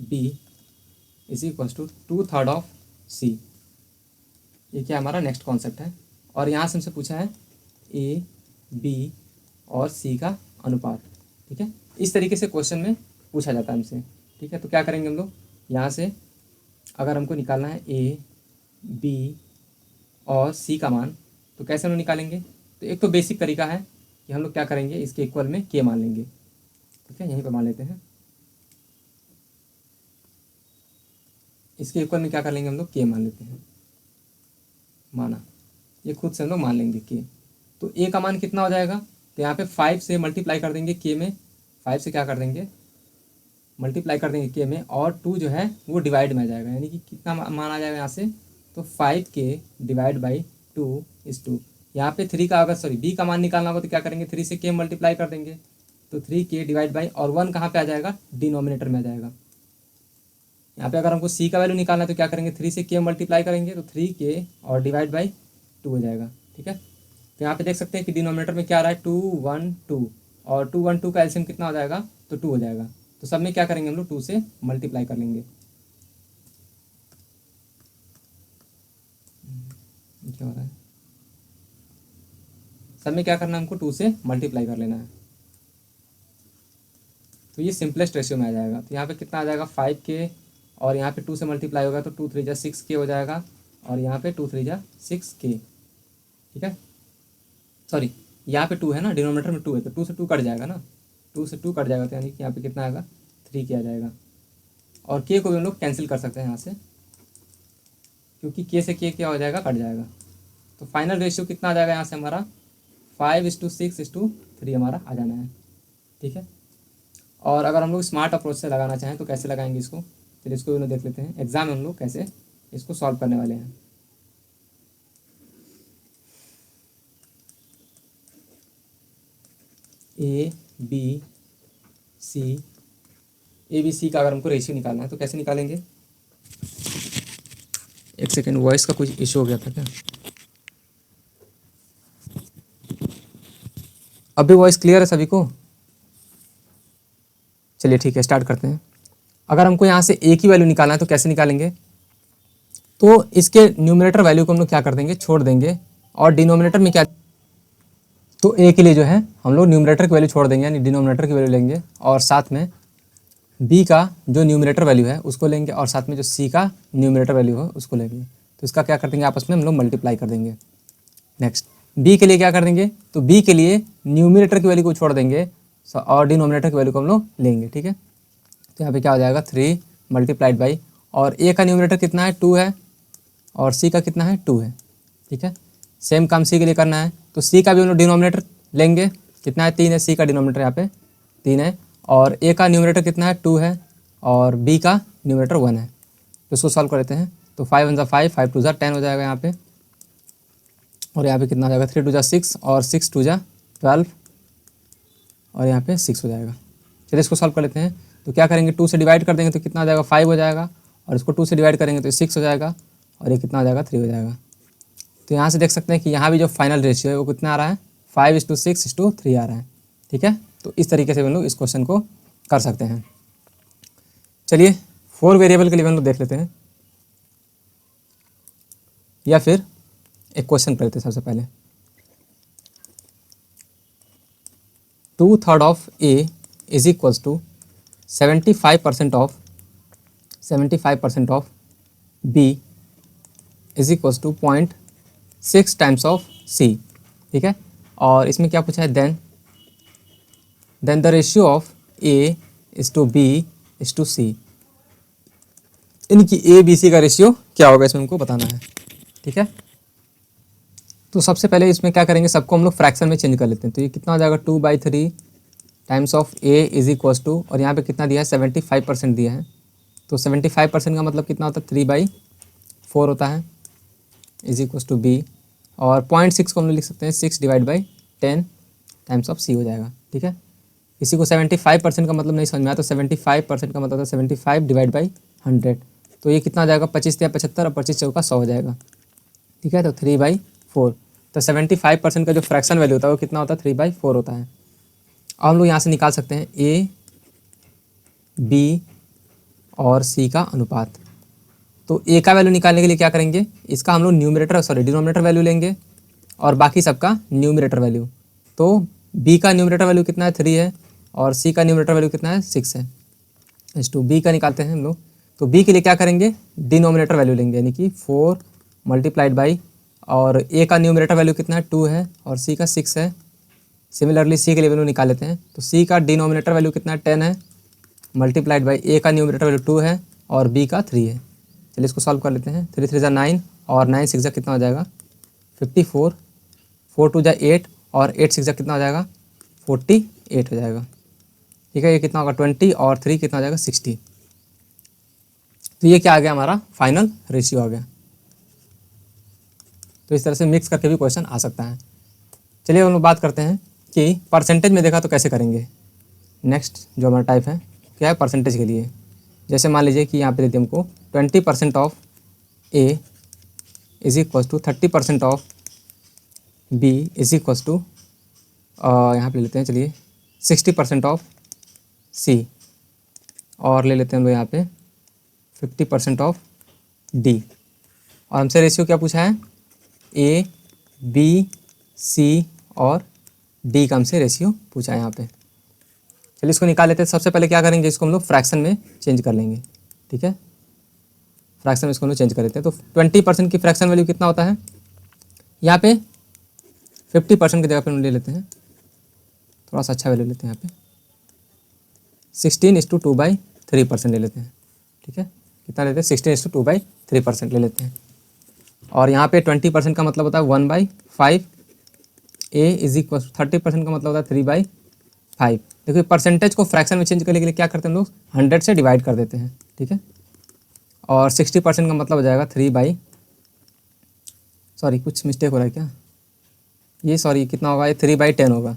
b is equals to 2/3 of c। ये क्या हमारा नेक्स्ट कॉन्सेप्ट है और यहाँ से हमसे पूछा है a b और c का अनुपात, ठीक है। इस तरीके से क्वेश्चन में पूछा जाता है हमसे, ठीक है। तो क्या करेंगे हम लोग, यहाँ से अगर हमको निकालना है a b और c का मान, तो कैसे हम लोग निकालेंगे, तो एक तो बेसिक तरीका है कि हम लोग क्या करेंगे, इसके इक्वल में k मान लेंगे, ठीक है। यहीं पर मान लेते हैं, इसके इक्वल में क्या कर लेंगे हम लोग, k मान लेते हैं, माना, ये खुद से हम लोग मान लेंगे k। तो a का मान कितना हो जाएगा, तो यहाँ पे 5 से मल्टीप्लाई कर देंगे k में, 5 से क्या कर देंगे, मल्टीप्लाई कर देंगे k में, और 2 जो है वो डिवाइड में आ जाएगा, यानी कि कितना मान आ जाएगा यहाँ से, तो 5k डिवाइड बाई 2 इज 2। यहाँ पे 3 का अगर b का मान निकालना होगा तो क्या करेंगे, 3 से k मल्टीप्लाई कर देंगे, तो 3k डिवाइड बाई, और 1 कहाँ पे आ जाएगा, डिनोमिनेटर में आ जाएगा। यहाँ पे अगर हमको c का वैल्यू निकालना है तो क्या करेंगे, 3 से k मल्टीप्लाई करेंगे तो 3k और डिवाइड बाई 2 हो जाएगा, ठीक है। तो यहाँ पे देख सकते हैं कि डिनोमिनेटर में क्या आ रहा है, 2 1 2, और 2 1 2 का एलसीएम कितना हो जाएगा, तो 2 हो जाएगा। तो सब में क्या करेंगे हम लोग, 2 से मल्टीप्लाई कर लेंगे। क्या हो रहा है, सब में क्या करना है हमको, 2 से मल्टीप्लाई कर लेना है। तो ये सिंपलेस्ट रेशियो में आ जाएगा। तो यहाँ पे कितना आ जाएगा, 5k और यहाँ पे 2 से मल्टीप्लाई होगा तो 2 3 जा 6k हो जाएगा, और यहाँ पे 2 3 जा 6k, ठीक है। सॉरी, यहाँ पे 2 है ना, डिनोमिनेटर में 2 है तो 2 से 2 कट जाएगा ना, 2 से 2 कट जाएगा, तो यानी कि यहाँ पे कितना आएगा, 3k आ जाएगा। और k को भी हम लोग कैंसिल कर सकते हैं यहाँ से, क्योंकि k से k क्या हो जाएगा, कट जाएगा। तो फाइनल रेशियो कितना आ जाएगा यहाँ से हमारा, 5:6:3 हमारा आ जाना है, ठीक है। और अगर हम लोग स्मार्ट अप्रोच से लगाना चाहें तो कैसे लगाएंगे इसको, चलिए इसको भी लोग देख लेते हैं। एग्जाम में हम लोग कैसे इसको सॉल्व करने वाले हैं। ए बी सी का अगर हमको रेशियो निकालना है तो कैसे निकालेंगे, एक सेकेंड, वॉइस का कुछ इशू हो गया था क्या, अभी वॉइस क्लियर है सभी को, चलिए ठीक है स्टार्ट करते हैं। अगर हमको यहाँ से ए की वैल्यू निकालना है तो कैसे निकालेंगे, तो इसके न्यूमरेटर वैल्यू को हम लोग क्या कर देंगे, छोड़ देंगे, और डिनोमिनेटर में क्या, तो ए के लिए जो है हम लोग न्यूमरेटर की वैल्यू छोड़ देंगे, यानी डिनोमिनेटर की वैल्यू लेंगे, और साथ में बी का जो न्यूमरेटर वैल्यू है उसको लेंगे, और साथ में जो सी का न्यूमरेटर वैल्यू है उसको लेंगे। तो इसका क्या कर देंगे, आपस में हम लोग मल्टीप्लाई कर देंगे। नेक्स्ट बी के लिए क्या कर देंगे, तो बी के लिए न्यूमरेटर की वैल्यू को छोड़ देंगे और डिनोमिनेटर की वैल्यू को हम लोग लेंगे, ठीक है। तो यहाँ पे क्या हो जाएगा, 3 मल्टीप्लाइड बाई, और ए का न्यूमरेटर कितना है, 2 है, और सी का कितना है, 2 है, ठीक है। सेम काम सी के लिए करना है, तो सी का भी हम लोग डिनोमिनेटर लेंगे, कितना है, 3 है, सी का डिनोमिनेटर यहाँ पे 3 है, और ए का न्यूमरेटर कितना है, 2 है, और बी का न्यूमरेटर 1 है। तो इसको सॉल्व कर लेते हैं, तो 5 1 5, 5 2 10 हो जाएगा यहाँ पे, और यहाँ पे कितना हो जाएगा, 3 2 6, और 6 2 12, और यहाँ पे 6 हो जाएगा। चलिए इसको सॉल्व कर लेते हैं। तो क्या करेंगे, 2 से डिवाइड कर देंगे तो कितना हो जाएगा 5 हो जाएगा, और इसको 2 से डिवाइड करेंगे तो 6 हो जाएगा, और ये कितना हो जाएगा 3 हो जाएगा। तो यहाँ से देख सकते हैं कि यहाँ भी जो फाइनल रेशियो है वो कितना आ रहा है 5:6:3 आ रहा है। ठीक है, तो इस तरीके से हम लोग इस क्वेश्चन को कर सकते हैं। चलिए 4 वेरिएबल के लिए हम लोग देख लेते हैं, या फिर एक क्वेश्चन करते हैं। सबसे पहले 2/3 of A is equals to 75% of B is equals to 0.6 times of C। ठीक है, और इसमें क्या पूछा है, then the ratio of A is to B is to C। इनकी A B C का रेशियो क्या होगा इसमें हमको बताना है। ठीक है, तो सबसे पहले इसमें क्या करेंगे, सबको हम लोग फ्रैक्शन में चेंज कर लेते हैं। तो ये कितना हो जाएगा 2/3 times of A is equals to, और यहाँ पे कितना दिया है 75% दिया है, तो 75% का मतलब कितना होता है 3/4 होता है, इज इक्वल्स टू B, और 0.6 को हम लोग लिख सकते हैं 6/10 टाइम्स ऑफ C हो जाएगा। ठीक है, किसी को 75% का मतलब नहीं समझ में आया तो 75% का मतलब होता है 75/100, तो ये कितना हो जाएगा 25 या 75 और 25 चौका 100 हो जाएगा। ठीक है, तो 3/4, तो 75% का जो फ्रैक्शन वैल्यू होता है वो कितना होता है 3/4 होता है। और हम लोग यहाँ से निकाल सकते हैं A B और C का अनुपात। तो A का वैल्यू निकालने के लिए क्या करेंगे, इसका हम लोग डिनोमिनेटर वैल्यू लेंगे और बाकी सबका न्यूमरेटर वैल्यू। तो B का न्यूमरेटर वैल्यू कितना है 3 है, और C का न्यूमरेटर वैल्यू कितना है 6 है। B का निकालते हैं हम लोग। तो B के लिए क्या करेंगे, डिनोमिनेटर वैल्यू लेंगे, यानी कि 4 मल्टीप्लाइड बाई, और A का न्यूमरेटर वैल्यू कितना है 2 है, और C का 6 है। सिमिलरली C के लिए वैल्यू निकाल लेते हैं। तो C का डिनोमिनेटर वैल्यू कितना है 10 है, मल्टीप्लाइड बाई A का न्यूमरेटर वैल्यू 2 है, और B का 3 है। चलिए इसको सॉल्व कर लेते हैं। 3 3 जा 9, और 9 6 जा कितना हो जाएगा 54, 4 2 जा 8, और 8 6 जा कितना हो जाएगा 48 हो जाएगा। ठीक है, ये कितना होगा 20, और 3 कितना हो जाएगा 60। तो ये क्या आ गया, हमारा फाइनल रेशियो आ गया। तो इस तरह से मिक्स करके भी क्वेश्चन आ सकता है। चलिए हम लोग बात करते हैं कि परसेंटेज में देखा तो कैसे करेंगे। नेक्स्ट जो हमारा टाइप है क्या है परसेंटेज के लिए, जैसे मान लीजिए कि यहाँ पे देते हमको 20% of A is equals to 30% of B is equals to, यहाँ पे लेते हैं चलिए 60% ऑफ C, और ले लेते हैं हम लोग यहाँ पे 50% ऑफ D। और हमसे रेशियो क्या पूछा है, A B C और D का हमसे रेशियो पूछा है यहाँ पे। चलिए इसको निकाल लेते हैं। सबसे पहले क्या करेंगे, इसको हम लोग फ्रैक्शन में चेंज कर लेंगे। ठीक है, फ्रैक्शन में इसको हम लोग चेंज कर लेते हैं। तो 20% की फ्रैक्शन वैल्यू कितना होता है, यहाँ पे 50% की जगह पे हम ले लेते हैं, थोड़ा सा अच्छा वैल्यू लेते हैं, यहाँ पे 16:2/3% ले लेते हैं। ठीक है, कितना लेते हैं 16:2/3% ले लेते हैं। और यहाँ पे 20% का मतलब होता है 1/5, A इज इक्वल 30% का मतलब होता है 3/5। देखिए परसेंटेज को फ्रैक्शन में चेंज करने के लिए क्या करते हैं हम लोग 100 से डिवाइड कर देते हैं। ठीक है, और 60% का मतलब हो जाएगा कुछ मिस्टेक हो रहा है क्या, ये कितना होगा, ये 3/10 होगा,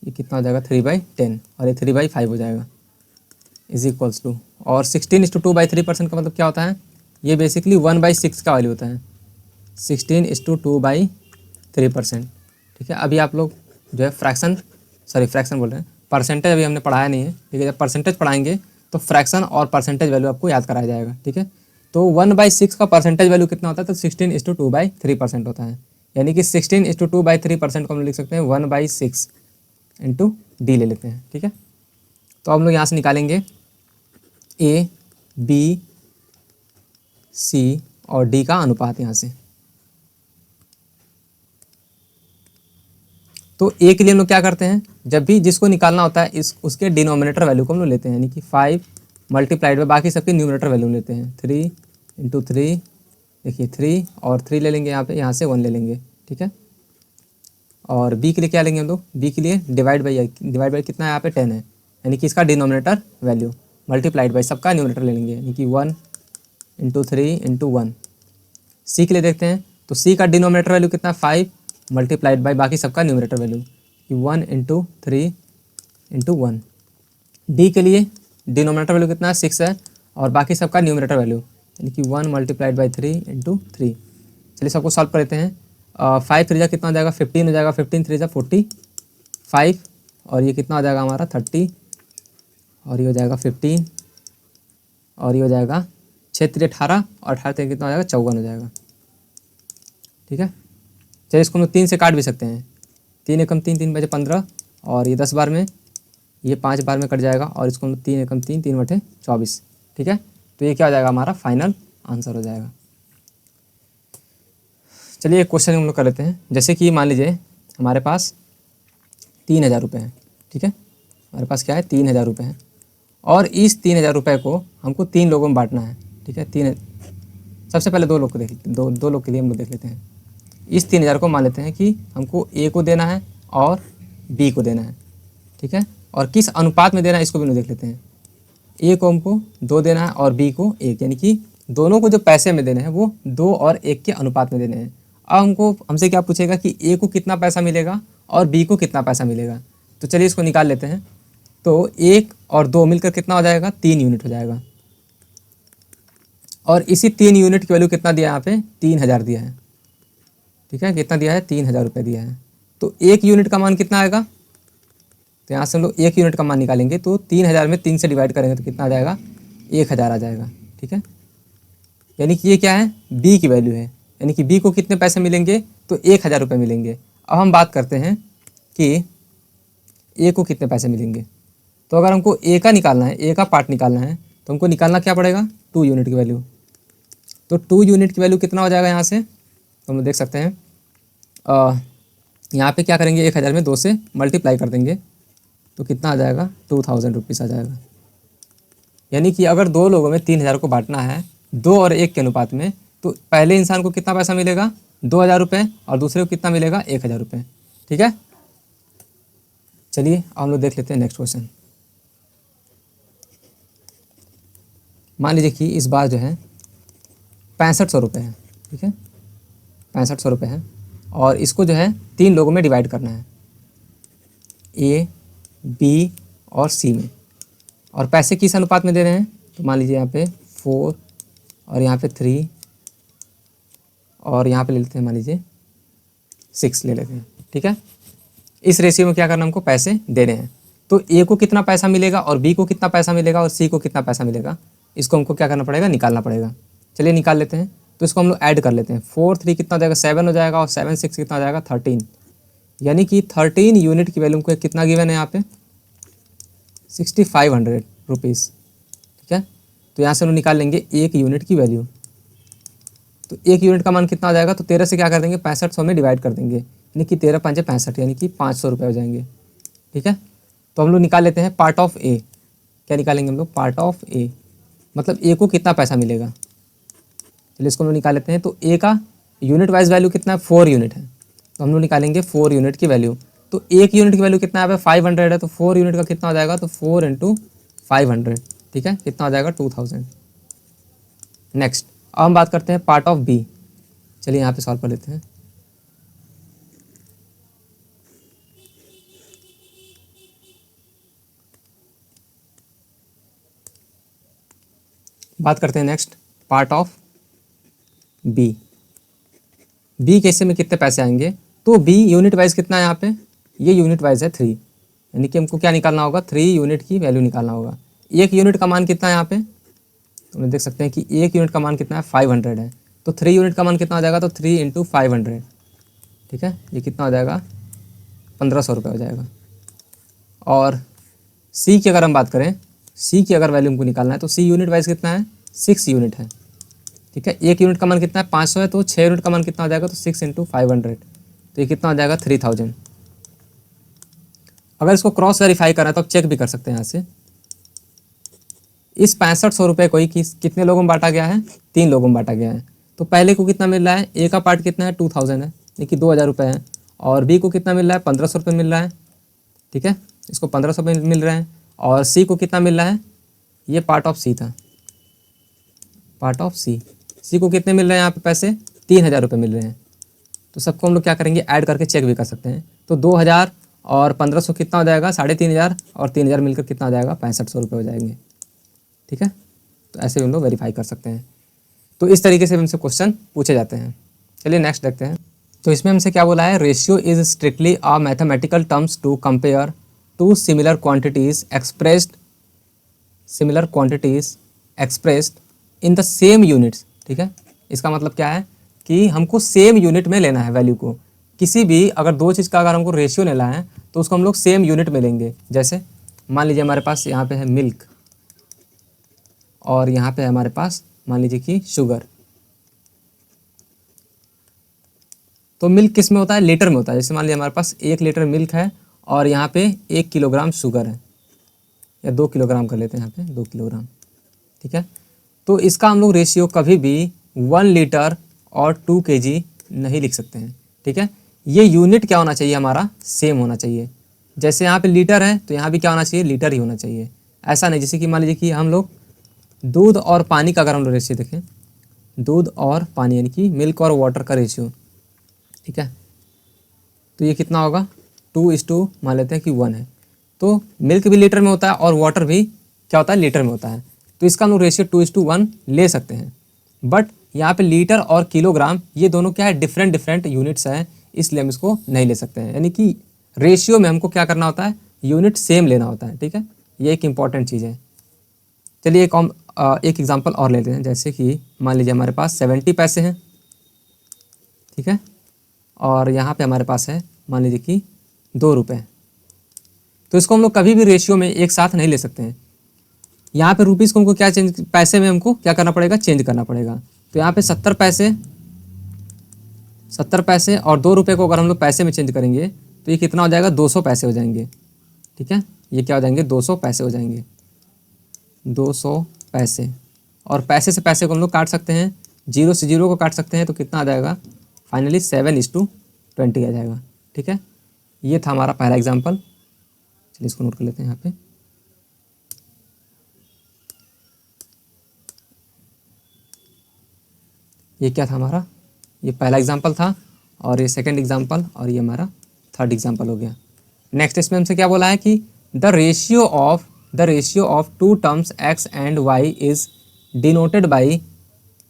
ये कितना हो जाएगा 3/10, और ये 3/5 हो जाएगा इज इक्वल्स टू, और 16:2/3% का मतलब क्या होता है, ये बेसिकली 1/6 का वैल्यू होता है, 16:2/3%। ठीक है, अभी आप लोग जो है फ्रैक्शन बोल रहे हैं, परसेंटेज अभी हमने पढ़ाया नहीं है। ठीक है, जब परसेंटेज पढ़ाएंगे तो फ्रैक्शन और परसेंटेज वैल्यू आपको याद कराया जाएगा। ठीक है, तो 1/6 का परसेंटेज वैल्यू कितना होता है, तो 16:2/3% होता है, यानी कि 16:2/3% को हम लिख सकते हैं 1/6 इंटू D ले लेते हैं। ठीक है, तो हम लोग यहाँ से निकालेंगे A B C और D का अनुपात यहाँ से। तो A के लिए हम लोग क्या करते हैं, जब भी जिसको निकालना होता है उसके डिनोमिनेटर वैल्यू को हम लोग लेते हैं, यानी कि 5 मल्टीप्लाइड में बाकी सबके न्यूमरेटर वैल्यू लेते हैं। 3 × 3, देखिए 3 और 3 ले लेंगे, यहाँ से 1 ले लेंगे। ठीक है, और B के लिए क्या लेंगे हम लोग, B के लिए डिवाइड बाई कितना है यहाँ पे 10 है, यानी कि इसका डिनोमिनेटर वैल्यू मल्टीप्लाइड बाई सबका न्यूमरेटर ले लेंगे, यानी कि 1 × 3 × 1। C के लिए देखते हैं, तो C का डिनोमिनेटर वैल्यू कितना है 5 मल्टीप्लाइड बाई बाकी सबका न्यूमरेटर वैल्यू कि 1 × 3 × 1, बी के लिए डिनोमिनेटर वैल्यू कितना है 6 है और बाकी सबका न्यूमरेटर वैल्यू यानी कि 1 मल्टीप्लाइड बाई 3 इंटू 3। चलिए सबको सॉल्व कर लेते हैं। 5 3 कितना हो जाएगा 15 हो जाएगा, 15 3 45 और ये कितना हो जाएगा हमारा 30 और ये हो जाएगा 15 और ये हो जाएगा 6 3 18 और 18 3 कितना हो जाएगा 54 हो जाएगा। ठीक है, चलिए इसको हम 3 से काट भी सकते हैं। 3 एकम 3 3 बजे 15 और ये 10 बार में, ये 5 बार में कट जाएगा और इसको हम 3 एकम 3 3 बटे 24। ठीक है, तो ये क्या हो जाएगा हमारा फाइनल आंसर हो जाएगा। चलिए एक क्वेश्चन हम लोग कर लेते हैं। जैसे कि मान लीजिए हमारे पास 3000 रुपये हैं। ठीक है, हमारे पास क्या है 3000 रुपये हैं और इस 3000 रुपये को हमको 3 लोगों में बांटना है। ठीक है, सबसे पहले 2 लोग को देख दो लोग के लिए हम लोग देख लेते हैं। इस 3000 को मान लेते हैं कि हमको ए को देना है और बी को देना है। ठीक है, और किस अनुपात में देना है इसको भी देख लेते हैं। ए को हमको 2 देना है और बी को 1, यानी कि दोनों को जो पैसे में देने हैं वो 2 और 1 के अनुपात में देने हैं। अब हमसे क्या पूछेगा कि ए को कितना पैसा मिलेगा और बी को कितना पैसा मिलेगा। तो चलिए इसको निकाल लेते हैं। तो 1 और 2 मिलकर कितना हो जाएगा 3 यूनिट हो जाएगा और इसी 3 यूनिट की वैल्यू कितना दिया है यहाँ पे 3000 दिया है। ठीक है, कितना दिया है 3000 रुपये दिया है। तो 1 यूनिट का मान कितना आएगा, तो यहाँ से हम लोग 1 यूनिट का मान निकालेंगे तो 3000 में 3 से डिवाइड करेंगे तो कितना आ जाएगा 1000 आ जाएगा। ठीक है, यानी कि ये क्या है बी की वैल्यू है, यानी कि बी को कितने पैसे मिलेंगे तो 1000 रुपये मिलेंगे। अब हम बात करते हैं कि ए को कितने पैसे मिलेंगे। तो अगर हमको ए का निकालना है, ए का पार्ट निकालना है तो हमको निकालना क्या पड़ेगा 2 यूनिट की वैल्यू। तो 2 यूनिट की वैल्यू कितना हो जाएगा यहाँ से, तो हम देख सकते हैं यहाँ पे क्या करेंगे 1000 में 2 से मल्टीप्लाई कर देंगे तो कितना आ जाएगा 2000 रुपीज़ आ जाएगा। यानी कि अगर 2 लोगों में 3000 को बांटना है 2 और 1 के अनुपात में तो पहले इंसान को कितना पैसा मिलेगा 2000 रुपये और दूसरे को कितना मिलेगा 1000 रुपये। ठीक है, चलिए हम लोग देख लेते हैं नेक्स्ट क्वेश्चन। मान लीजिए कि इस बार जो है 6500 रुपये है। ठीक है, 6500 रुपये है और इसको जो है 3 लोगों में डिवाइड करना है, ए बी और सी में, और पैसे किस अनुपात में दे रहे हैं। तो मान लीजिए यहाँ पे 4 और यहाँ पे 3 और यहाँ पे ले लेते हैं मान लीजिए 6 ले लेते हैं। ठीक है, इस रेशियो में क्या करना हमको पैसे देने हैं। तो ए को कितना पैसा मिलेगा और बी को कितना पैसा मिलेगा और सी को कितना पैसा मिलेगा, इसको हमको क्या करना पड़ेगा निकालना पड़ेगा। चलिए निकाल लेते हैं। तो इसको हम लोग ऐड कर लेते हैं। 4 3 कितना हो जाएगा 7 हो जाएगा और 7 6 कितना हो जाएगा 13, यानी कि 13 यूनिट की वैल्यू को कितना गिवन है यहाँ पे 6500 रुपीज़। ठीक है, तो यहाँ से हम लोग निकाल लेंगे 1 यूनिट की वैल्यू। तो 1 यूनिट का मान कितना हो जाएगा, तो 13 से क्या कर देंगे 6500 में डिवाइड कर देंगे, यानी कि 13 5 65, यानी कि 500 रुपये हो जाएंगे। ठीक है, तो हम लोग निकाल लेते हैं पार्ट ऑफ ए। क्या निकालेंगे हम लोग पार्ट ऑफ ए, मतलब ए को कितना पैसा मिलेगा। चलिए इसको हम लोग निकाल लेते हैं। तो ए का यूनिट वाइज वैल्यू कितना है 4 यूनिट है, तो हम लोग निकालेंगे 4 यूनिट की वैल्यू। तो 1 यूनिट की वैल्यू कितना है 500 है, तो 4 यूनिट का कितना हो जाएगा तो 4 इंटू 500। ठीक है, कितना हो जाएगा 2000। नेक्स्ट अब हम बात करते हैं पार्ट ऑफ बी। चलिए यहाँ पे सॉल्व कर लेते हैं। बात करते हैं next part of b. B case में कितने पैसे आएंगे, तो बी यूनिट वाइज कितना है यहाँ पे, ये यूनिट वाइज है 3, यानी कि हमको क्या निकालना होगा 3 यूनिट की वैल्यू निकालना होगा। 1 यूनिट का मान कितना है यहाँ पे, तो हम देख सकते हैं कि 1 यूनिट का मान कितना है 500 है, तो 3 यूनिट का मान कितना हो जाएगा तो 3 इंटू 500। ठीक है, ये कितना हो जाएगा 1500 रुपये हो जाएगा। और सी की अगर हम बात करें, सी की अगर वैल्यू हमको निकालना है तो सी यूनिट वाइज कितना है 6 यूनिट है। ठीक है, 1 यूनिट का मान कितना है 500 है, तो 6 यूनिट का मान कितना हो जाएगा तो 6 इंटू 500, तो ये कितना हो जाएगा 3000। अगर इसको क्रॉस वेरीफाई करना है तो आप चेक भी कर सकते हैं यहाँ से। इस 6500 रुपये को ही कितने लोगों में बांटा गया है 3 लोगों में बांटा गया है। तो पहले को कितना मिल रहा है, ए का पार्ट कितना है 2000 है, यानी कि 2000 रुपये है, और बी को कितना मिल रहा है 1500 रुपये मिल रहा है। ठीक है, इसको 1500 रुपये मिल रहे हैं, और सी को कितना मिल रहा है, ये पार्ट ऑफ सी था, पार्ट ऑफ सी। सी को कितने मिल रहे हैं यहाँ पे पैसे 3000 रुपये मिल रहे हैं। तो सबको हम लोग क्या करेंगे ऐड करके चेक भी कर सकते हैं। तो 2000 और 1500 कितना हो जाएगा 3500, और 3000 मिलकर कितना हो जाएगा 6500 रुपये हो जाएंगे। ठीक है, तो ऐसे भी हम लोग वेरीफाई कर सकते हैं। तो इस तरीके से हमसे क्वेश्चन पूछे जाते हैं। चलिए नेक्स्ट देखते हैं। तो इसमें हमसे क्या बोला है, ratio is strictly a mathematical terms to compare to similar quantities expressed in the same units. ठीक है, इसका मतलब क्या है कि हमको सेम यूनिट में लेना है वैल्यू को। किसी भी अगर दो चीज़ का अगर हमको रेशियो लेना है तो उसको हम लोग सेम यूनिट में लेंगे। जैसे मान लीजिए हमारे पास यहाँ पे है मिल्क और यहाँ पे है हमारे पास मान लीजिए कि शुगर। तो मिल्क किस में होता है, लीटर में होता है। जैसे मान लीजिए हमारे पास 1 लीटर मिल्क है और यहाँ पे 1 किलोग्राम शुगर है, या 2 किलोग्राम कर लेते हैं, यहाँ पे 2 किलोग्राम। ठीक है, तो इसका हम लोग रेशियो कभी भी 1 लीटर और 2 kg नहीं लिख सकते हैं। ठीक है, ये यूनिट क्या होना चाहिए, हमारा सेम होना चाहिए। जैसे यहाँ पे लीटर है तो यहाँ भी क्या होना चाहिए, लीटर ही होना चाहिए। ऐसा नहीं जैसे कि मान लीजिए कि हम लोग दूध और पानी का अगर हम लोग रेशियो देखें, दूध और पानी यानी कि मिल्क और वाटर का रेशियो। ठीक है, तो ये कितना होगा 2:, मान लेते हैं कि 1 है। तो मिल्क भी लीटर में होता है और वाटर भी क्या होता है, लीटर में होता है। तो इसका हम लोग रेशियो 2:1 ले सकते हैं। बट यहाँ पे लीटर और किलोग्राम ये दोनों क्या है, डिफरेंट यूनिट्स हैं, इसलिए हम इसको नहीं ले सकते हैं। यानी कि रेशियो में हमको क्या करना होता है, यूनिट सेम लेना होता है। ठीक है, ये एक इम्पॉर्टेंट चीज़ है। चलिए एक एग्जांपल और लेते हैं। जैसे कि मान लीजिए हमारे पास 70 पैसे हैं। ठीक है, और यहाँ पे हमारे पास है मान लीजिए कि 2 रुपये। तो इसको हम लोग कभी भी रेशियो में एक साथ नहीं ले सकते हैं। यहाँ पे रुपीज़ को हमको क्या चेंज, पैसे में हमको क्या करना पड़ेगा, चेंज करना पड़ेगा। तो यहाँ पे 70 पैसे और 2 रुपये को अगर हम लोग पैसे में चेंज करेंगे तो ये कितना हो जाएगा, 200 पैसे हो जाएंगे। ठीक है, ये क्या हो जाएंगे, 200 पैसे हो जाएंगे, 200 पैसे। और पैसे से पैसे को हम लोग काट सकते हैं, 0 से 0 को काट सकते हैं, तो कितना आ जाएगा फाइनली 7:20 आ जाएगा। ठीक है, ये था हमारा पहला एग्जाम्पल। चलिए इसको नोट कर लेते हैं यहाँ पे। ये क्या था हमारा, ये पहला एग्जाम्पल था, और ये सेकंड एग्जाम्पल, और ये हमारा थर्ड एग्जाम्पल हो गया। नेक्स्ट इसमें हमसे क्या बोला है कि the ratio of 2 terms x and y is denoted by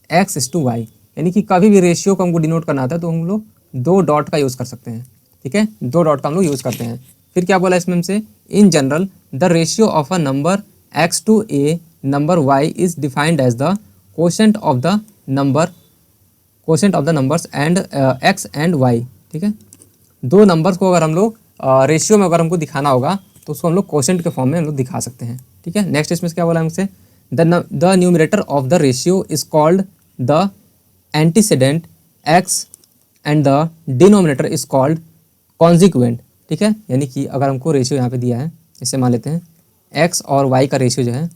x:y। यानी कि कभी भी रेशियो को हमको डिनोट करना आता है तो हम लोग 2 डॉट का यूज़ कर सकते हैं। ठीक है, 2 डॉट का हम लोग यूज़ करते हैं। फिर क्या बोला इसमें हमसे, in general the ratio of a number x to a number y is defined as the quotient of the numbers and x and y। ठीक है, 2 नंबर्स को अगर हम लोग रेशियो में अगर हमको दिखाना होगा तो उसको हम लोग क्वोशेंट के फॉर्म में हम लोग दिखा सकते हैं। ठीक है, नेक्स्ट इसमें क्या बोला हमसे, the numerator of the ratio is called the antecedent x and the denominator is called consequent. ठीक है, यानी कि अगर हमको रेशियो यहाँ पे दिया है, जैसे मान लेते हैं x और y का रेशियो जो है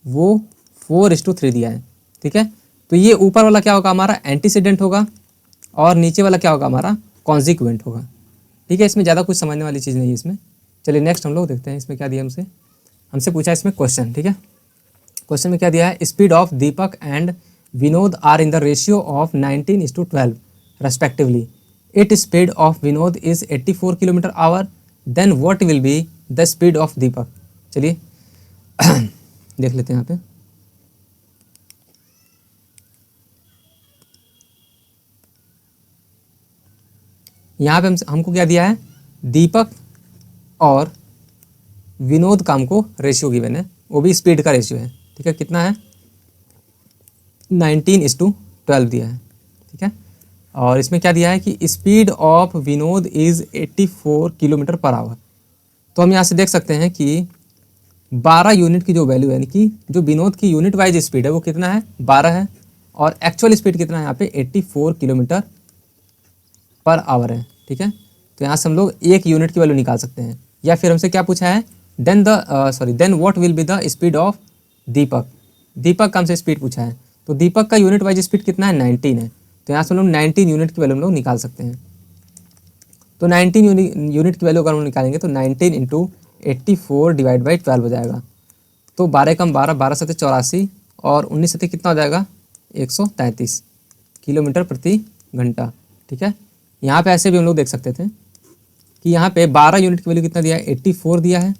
वो 4:3 दिया है। ठीक है, तो ये ऊपर वाला क्या होगा, हमारा एंटीसेडेंट होगा, और नीचे वाला क्या होगा, हमारा कॉन्जिक्वेंट होगा। ठीक है, इसमें ज़्यादा कुछ समझने वाली चीज़ नहीं है इसमें। चलिए नेक्स्ट हम लोग देखते हैं इसमें क्या दिया हमसे पूछा इसमें क्वेश्चन। ठीक है, क्वेश्चन में क्या दिया है, speed of Deepak and Vinod are in the ratio of 19:12 respectively. It speed of Vinod is 84 km/h, then what will be the speed of Deepak. चलिए देख लेते हैं यहाँ पे। यहाँ पे हमको क्या दिया है, दीपक और विनोद का हमको रेशियो गिवन है, वो भी स्पीड का रेशियो है। ठीक है, कितना है 19:12 दिया है। ठीक है, और इसमें क्या दिया है कि speed of Vinod is 84 km/h। तो हम यहाँ से देख सकते हैं कि 12 यूनिट की जो वैल्यू है, यानी कि जो विनोद की यूनिट वाइज स्पीड है वो कितना है, 12 है, और एक्चुअल स्पीड कितना है यहाँ पे 84 km/h है। ठीक है, तो यहाँ से हम लोग 1 यूनिट की वैल्यू निकाल सकते हैं। या फिर हमसे क्या पूछा है, then what will be the speed of Deepak. Deepak का हमसे स्पीड पूछा है, तो दीपक का यूनिट वाइज स्पीड कितना है, 19 है। तो यहाँ से हम लोग 19 यूनिट की वैल्यू हम लोग निकाल सकते हैं। तो 19 यूनिट की वैल्यू अगर हम निकालेंगे तो 19 × 84 / 12 हो जाएगा। तो 12 कम 12, 12 सते 84, और 19 सते कितना हो जाएगा 133 km/घंटा। ठीक है, यहाँ पे ऐसे भी हम लोग देख सकते थे कि यहाँ पे 12 यूनिट की वैल्यू कितना दिया है, 84 दिया है।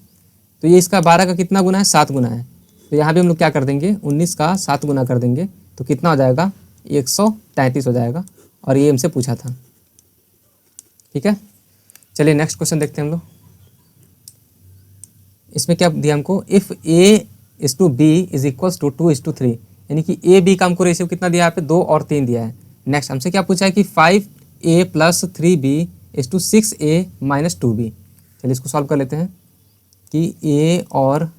तो ये इसका 12 का कितना गुना है, 7 गुना है। तो यहाँ भी हम लोग क्या कर देंगे, 19 का 7 गुना कर देंगे तो कितना हो जाएगा, 133 हो जाएगा। और ये हमसे पूछा था। ठीक है, चलिए नेक्स्ट क्वेश्चन देखते हैं हम लोग। इसमें क्या दिया हमको, if A/B is equals to 2:3, यानी कि A/B का हमको रेशियो कितना दिया है, यहाँ पे 2 और 3 दिया है। नेक्स्ट हमसे क्या पूछा है कि 5A + 3B is to 6A - 2B। चलिए इसको सॉल्व कर लेते हैं कि A और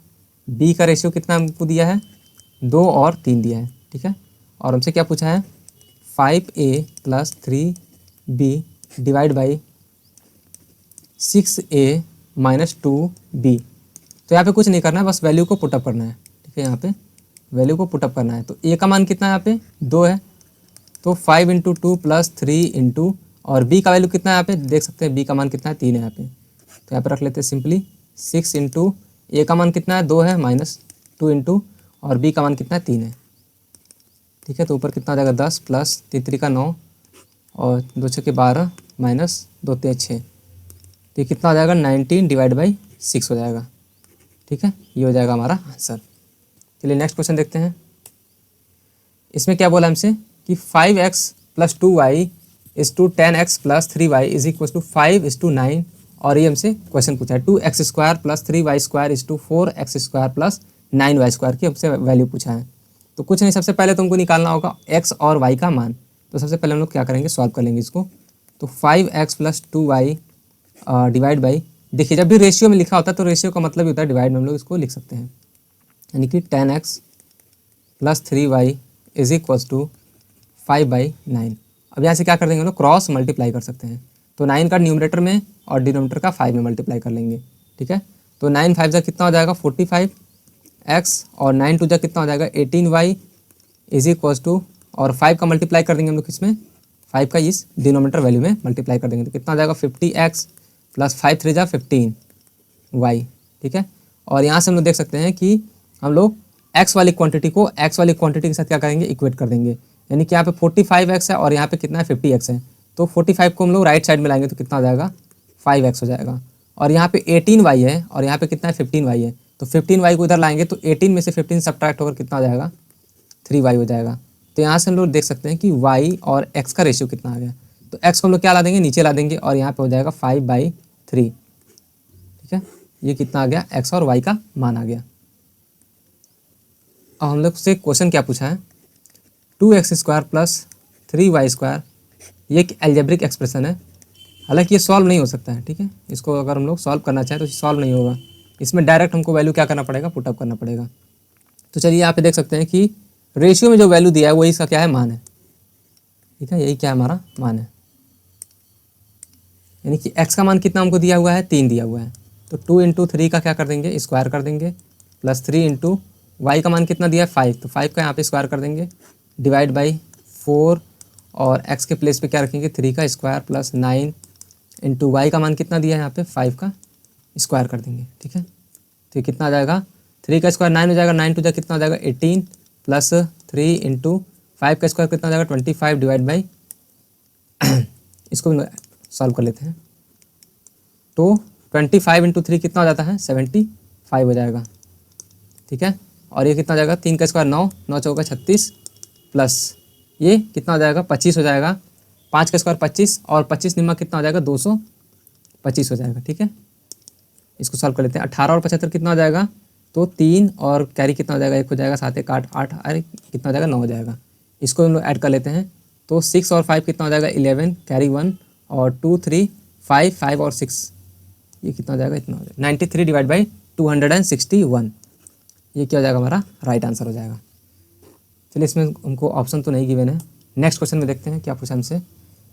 B का रेशियो कितना हमको दिया है, 2 और 3 दिया है। ठीक है, और हमसे क्या पूछा है, 5A + 3B divide by 6A - 2B। तो यहाँ पे कुछ नहीं करना है, बस वैल्यू को पुटअप करना है। ठीक है, यहाँ पे वैल्यू को पुटअप करना है। तो A का मान कितना है, यहाँ पे 2 है, तो 5 × 2 + 3 × और B का वैल्यू कितना है, यहाँ पे देख सकते हैं B का मान कितना है, 3 है यहाँ पे। तो यहाँ पे रख लेते हैं सिंपली 6 × A का मान कितना है, 2 है, -2 × और B का मान कितना है, 3 है। ठीक है, तो ऊपर कितना हो जाएगा, 10 + 3 × 9 और 2 × 6 = 12 -2 × 3 = 6। तो ये कितना हो जाएगा, 19 डिवाइड बाई 6 हो जाएगा। ठीक है, ये हो जाएगा हमारा आंसर। चलिए नेक्स्ट क्वेश्चन देखते हैं। इसमें क्या बोला हमसे कि 5x + 2y is to 10x + 3y is equal to 5:9। और ये हमसे क्वेश्चन पूछा है 2x² + 3y² is to 4x² + 9y² की हमसे वैल्यू पूछा है। तो कुछ नहीं, सबसे पहले तुमको निकालना होगा x और y का मान। तो सबसे पहले हम लोग क्या करेंगे, सॉल्व कर लेंगे इसको। तो 5x + 2y डिवाइड बाई, देखिए जब भी रेशियो में लिखा होता है तो रेशियो का मतलब ही होता है डिवाइड में हम लोग इसको लिख सकते हैं, यानी कि 10x + 3y is equal to 5/9। अब यहाँ से क्या कर देंगे हम लोग, क्रॉस मल्टीप्लाई कर सकते हैं। तो 9 का न्यूमरेटर में और डिनोमिनेटर का 5 में मल्टीप्लाई कर लेंगे। ठीक है, तो 9 5 जा कितना हो जाएगा, 45x और 9 2 जा कितना हो जाएगा, 18y इज इक्वल टू, और 5 का मल्टीप्लाई कर देंगे हम लोग इसमें, 5 का इस डिनोमिनेटर वैल्यू में मल्टीप्लाई कर देंगे तो कितना हो जाएगा, 50x + 5 3 जा 15y। ठीक है, और यहाँ से हम लोग देख सकते हैं कि हम लोग x वाली क्वांटिटी को x वाली क्वांटिटी के साथ क्या करेंगे, इक्वेट कर देंगे। यानी कि यहाँ पे 45x है और यहाँ पे कितना है, 50x है। तो 45 को हम लोग राइट साइड में लाएंगे तो कितना हो जाएगा, 5x हो जाएगा। और यहाँ पे 18y है और यहाँ पे कितना है, 15y है। तो 15y को इधर लाएंगे तो 18 में से 15 सब्ट्रैक्ट होकर कितना हो जाएगा, 3y हो जाएगा। तो यहाँ से हम लोग देख सकते हैं कि y और x का रेशियो कितना आ गया। तो x को हम लोग क्या ला देंगे, नीचे ला देंगे और यहाँ पे हो जाएगा 5/3। ठीक है, ये कितना आ गया, x और y का मान आ गया। अब हम लोग से क्वेश्चन क्या पूछा है, 2x² + 3y², ये एक अलजेब्रिक एक्सप्रेशन है। हालांकि ये सॉल्व नहीं हो सकता है। ठीक है, इसको अगर हम लोग सॉल्व करना चाहें तो सॉल्व नहीं होगा, इसमें डायरेक्ट हमको वैल्यू क्या करना पड़ेगा, पुटअप करना पड़ेगा। तो चलिए यहाँ पे देख सकते हैं कि रेशियो में जो वैल्यू दिया है वही इसका क्या है, मान है। ठीक है, यही क्या है, हमारा मान है। यानी कि x का मान कितना हमको दिया हुआ है, 3 दिया हुआ है। तो 2 × 3 का क्या कर देंगे, स्क्वायर कर देंगे, प्लस 3 × y का मान कितना दिया है, 5। तो 5 का यहाँ पे स्क्वायर कर देंगे, डिवाइड बाई 4 और x के प्लेस पे क्या रखेंगे, 3 का स्क्वायर प्लस 9 × y का मान कितना दिया है, यहाँ पे 5 का स्क्वायर कर देंगे। ठीक है, तो ये कितना आ जाएगा, 3 का स्क्वायर 9 हो जाएगा, 9 2 जा कितना हो जाएगा, 18 प्लस 3 × 5 का स्क्वायर कितना हो जाएगा, 25 डिवाइड बाई इसको सॉल्व कर लेते हैं। तो 25 × 3 कितना हो जाता है, 75 हो जाएगा। ठीक है, और ये कितना हो जाएगा, 3 का स्क्वायर 9, 9 चौका 36 प्लस ये कितना हो जाएगा, 25 हो जाएगा। 5 का स्क्वायर 25 और 25 निम्मा कितना हो जाएगा, 225 हो जाएगा। ठीक है, इसको सॉल्व कर लेते हैं। 18 और 75 कितना हो जाएगा, तो 3 और कैरी कितना हो जाएगा, 1 हो जाएगा, 7 1 8 8 अरे कितना हो जाएगा, 9 हो जाएगा। इसको हम लोग ऐड कर लेते हैं। तो 6 और 5 कितना हो जाएगा, 11 कैरी 1 और 2 3 5 5 और 6 ये कितना हो जाएगा, इतना हो जाएगा 93 डिवाइड बाई 261। ये क्या हो जाएगा, हमारा राइट आंसर हो जाएगा। चलिए इसमें हमको ऑप्शन तो नहीं गिवन है। नेक्स्ट क्वेश्चन में देखते हैं क्या पूछा हमसे।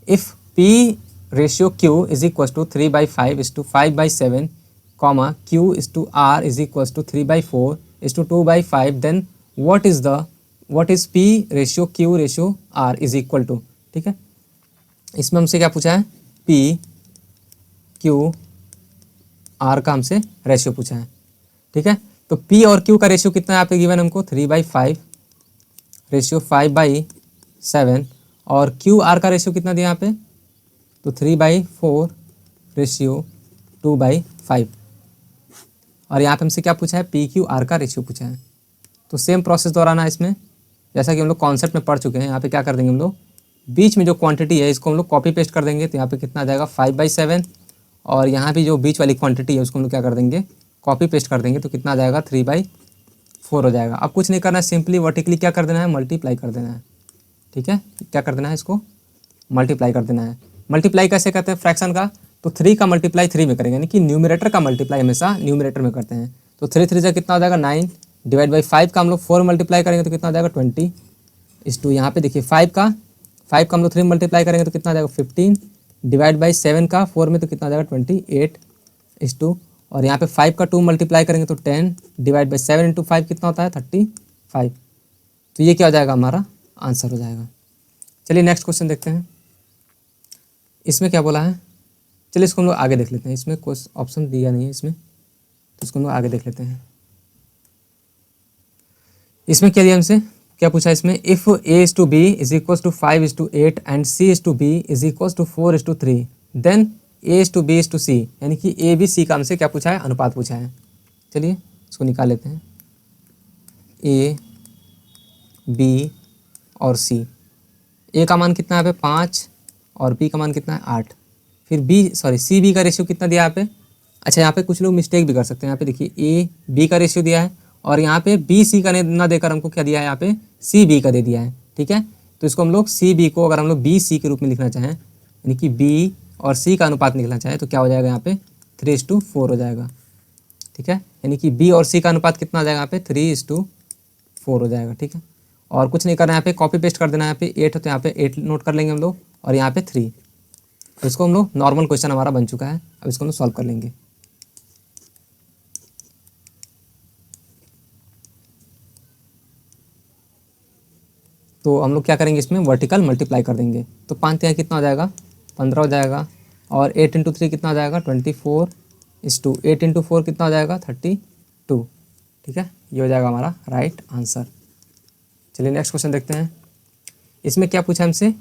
If P/Q is equal to 3/5 is to 5/7, Q is to R is equal to 3/4 is to 2/5, then what is P/Q/R is equal to. ठीक है, इसमें हमसे क्या पूछा है, P/Q/R का हमसे रेशियो पूछा है। ठीक है, तो P और Q का रेशियो कितना है यहाँ पे गिवन हमको, 3/5 रेशियो 5/7, और QR का रेशियो कितना दिया यहाँ पे, तो 3/4 रेशियो 2/5। और यहाँ पे हमसे क्या पूछा है, PQR का रेशियो पूछा है। तो सेम प्रोसेस दोहराना है इसमें, जैसा कि हम लोग कॉन्सेप्ट में पढ़ चुके हैं। यहाँ पे क्या कर देंगे हम लोग, बीच में जो क्वांटिटी है इसको हम लोग कॉपी पेस्ट कर देंगे। तो यहाँ पे कितना आ जाएगा 5/7, और यहाँ भी जो बीच वाली क्वांटिटी है उसको हम लोग क्या कर देंगे, कॉपी पेस्ट कर देंगे। तो कितना आ जाएगा 3/4 हो जाएगा। अब कुछ नहीं करना है, सिंपली वर्टिकली क्या कर देना है, मल्टीप्लाई कर देना है। ठीक है, क्या कर देना है, इसको मल्टीप्लाई कर देना है। मल्टीप्लाई कैसे करते हैं फ्रैक्शन का, तो 3 का मल्टीप्लाई 3 में करेंगे, यानी कि न्यूमरेटर का मल्टीप्लाई हमेशा न्यूमरेटर में करते हैं। तो 3 से कितना हो जाएगा 9, डिवाइड बाई 5 का हम लोग 4 मल्टीप्लाई करेंगे तो कितना हो जाएगा 20। यहाँ पे देखिए 5 का हम लोग 3 मल्टीप्लाई करेंगे तो कितना आ जाएगा 15, डिवाइड बाई 7 का 4 में तो कितना आ जाएगा 28। और यहाँ पे 5 का 2 मल्टीप्लाई करेंगे तो 10, डिवाइड बाई 7 इंटू 5 कितना होता है 35। तो ये क्या हो जाएगा, हमारा आंसर हो जाएगा। चलिए नेक्स्ट क्वेश्चन देखते हैं, इसमें क्या बोला है। चलिए इसको हम लोग आगे देख लेते हैं, इसमें कोई ऑप्शन दिया नहीं है इसमें, तो इसको हम लोग आगे देख लेते हैं। इसमें क्या दिया हमसे, क्या पूछा इसमें, if A/B is equal to 5:8 and C/B is equal to 4:3 then A/B/C, यानी कि ABC का हमसे क्या पूछा है, अनुपात पूछा है। चलिए इसको निकाल लेते हैं, A, B और C। A का मान कितना है यहाँ पे 5 और B का मान कितना है 8। फिर CB का रेशियो कितना दिया यहाँ पे। अच्छा, यहाँ पे कुछ लोग मिस्टेक भी कर सकते हैं। यहाँ पे देखिए AB का रेशियो दिया है और यहाँ पे BC का ना देकर हमको क्या दिया है, यहाँ पे CB का दे दिया है। ठीक है, तो इसको हम लोग CB को अगर हम लोग BC के रूप में लिखना चाहें, यानी कि B और C का अनुपात निकलना चाहें, तो क्या हो जाएगा यहाँ पे 3:4 हो जाएगा। ठीक है, यानी कि B और C का अनुपात कितना आ जाएगा यहाँ पे 3:4 हो जाएगा। ठीक है, और कुछ नहीं करना है, यहाँ पे कॉपी पेस्ट कर देना है। यहाँ पे 8 है तो यहाँ पे 8 नोट कर लेंगे हम लोग, और यहाँ पे 3। तो इसको हम लोग नॉर्मल क्वेश्चन हमारा बन चुका है। अब इसको हम लोग सॉल्व कर लेंगे। तो हम लोग क्या करेंगे, इसमें वर्टिकल मल्टीप्लाई कर देंगे। तो 5 यहाँ कितना हो जाएगा 15 हो जाएगा, और 8 इंटू 3 कितना हो जाएगा 24 8 इंटू 4 कितना हो जाएगा 32। ठीक है, ये हो जाएगा हमारा राइट आंसर। चलिए नेक्स्ट क्वेश्चन देखते हैं, इसमें क्या पूछा हमसे,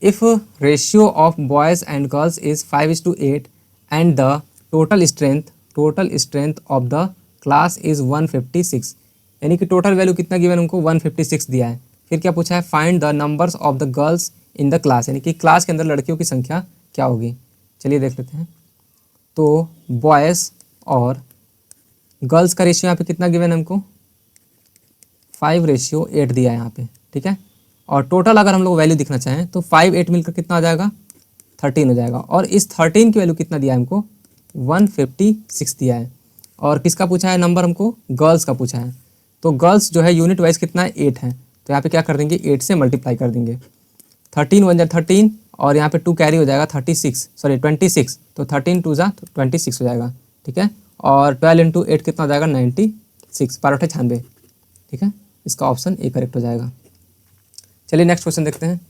if ratio of boys and girls is 5:8 and the total strength of the class is 156, यानी कि टोटल वैल्यू कितना गिवन हमको 156 दिया है। फिर क्या पूछा है, find the numbers of the girls in the class, यानी कि क्लास के अंदर लड़कियों की संख्या क्या होगी। चलिए देख लेते हैं। तो बॉयज़ और गर्ल्स का रेशियो यहाँ पे कितना गिवन है हमको 5:8 दिया है यहाँ पे। ठीक है, और टोटल अगर हम लोग वैल्यू दिखना चाहें तो 5 8 मिलकर कितना आ जाएगा 13 हो जाएगा, और इस 13 की वैल्यू कितना दिया है हमको 156 दिया है। और किसका पूछा है नंबर, हमको गर्ल्स का पूछा है। तो गर्ल्स जो है यूनिट वाइज कितना है 8 है, तो यहाँ पे क्या कर देंगे 8 से मल्टीप्लाई कर देंगे। 13 1 जा 13, और यहाँ पे 2 कैरी हो जाएगा 26, तो 13 2 जा 26 हो जाएगा। ठीक है, और 12 इंटू 8 कितना हो जाएगा 96, 12×8 = 96। ठीक है, इसका ऑप्शन ए करेक्ट हो जाएगा। चलिए नेक्स्ट क्वेश्चन देखते हैं,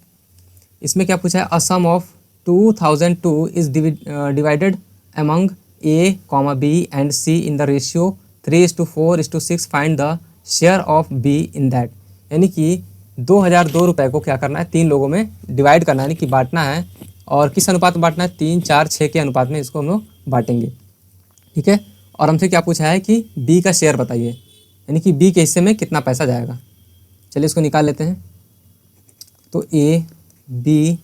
इसमें क्या पूछा है, a sum of 2002 is divided among A, B and C in the ratio 3:4:6, find the share of B in that, यानी कि 2002 रुपये को क्या करना है 3 लोगों में डिवाइड करना है, यानी कि बांटना है। और किस अनुपात में बांटना है 3 4 6 के अनुपात में इसको हम लोग बांटेंगे। ठीक है, और हमसे क्या पूछा है कि B का शेयर बताइए, यानी कि B के हिस्से में कितना पैसा जाएगा। चलिए इसको निकाल लेते हैं। तो A, B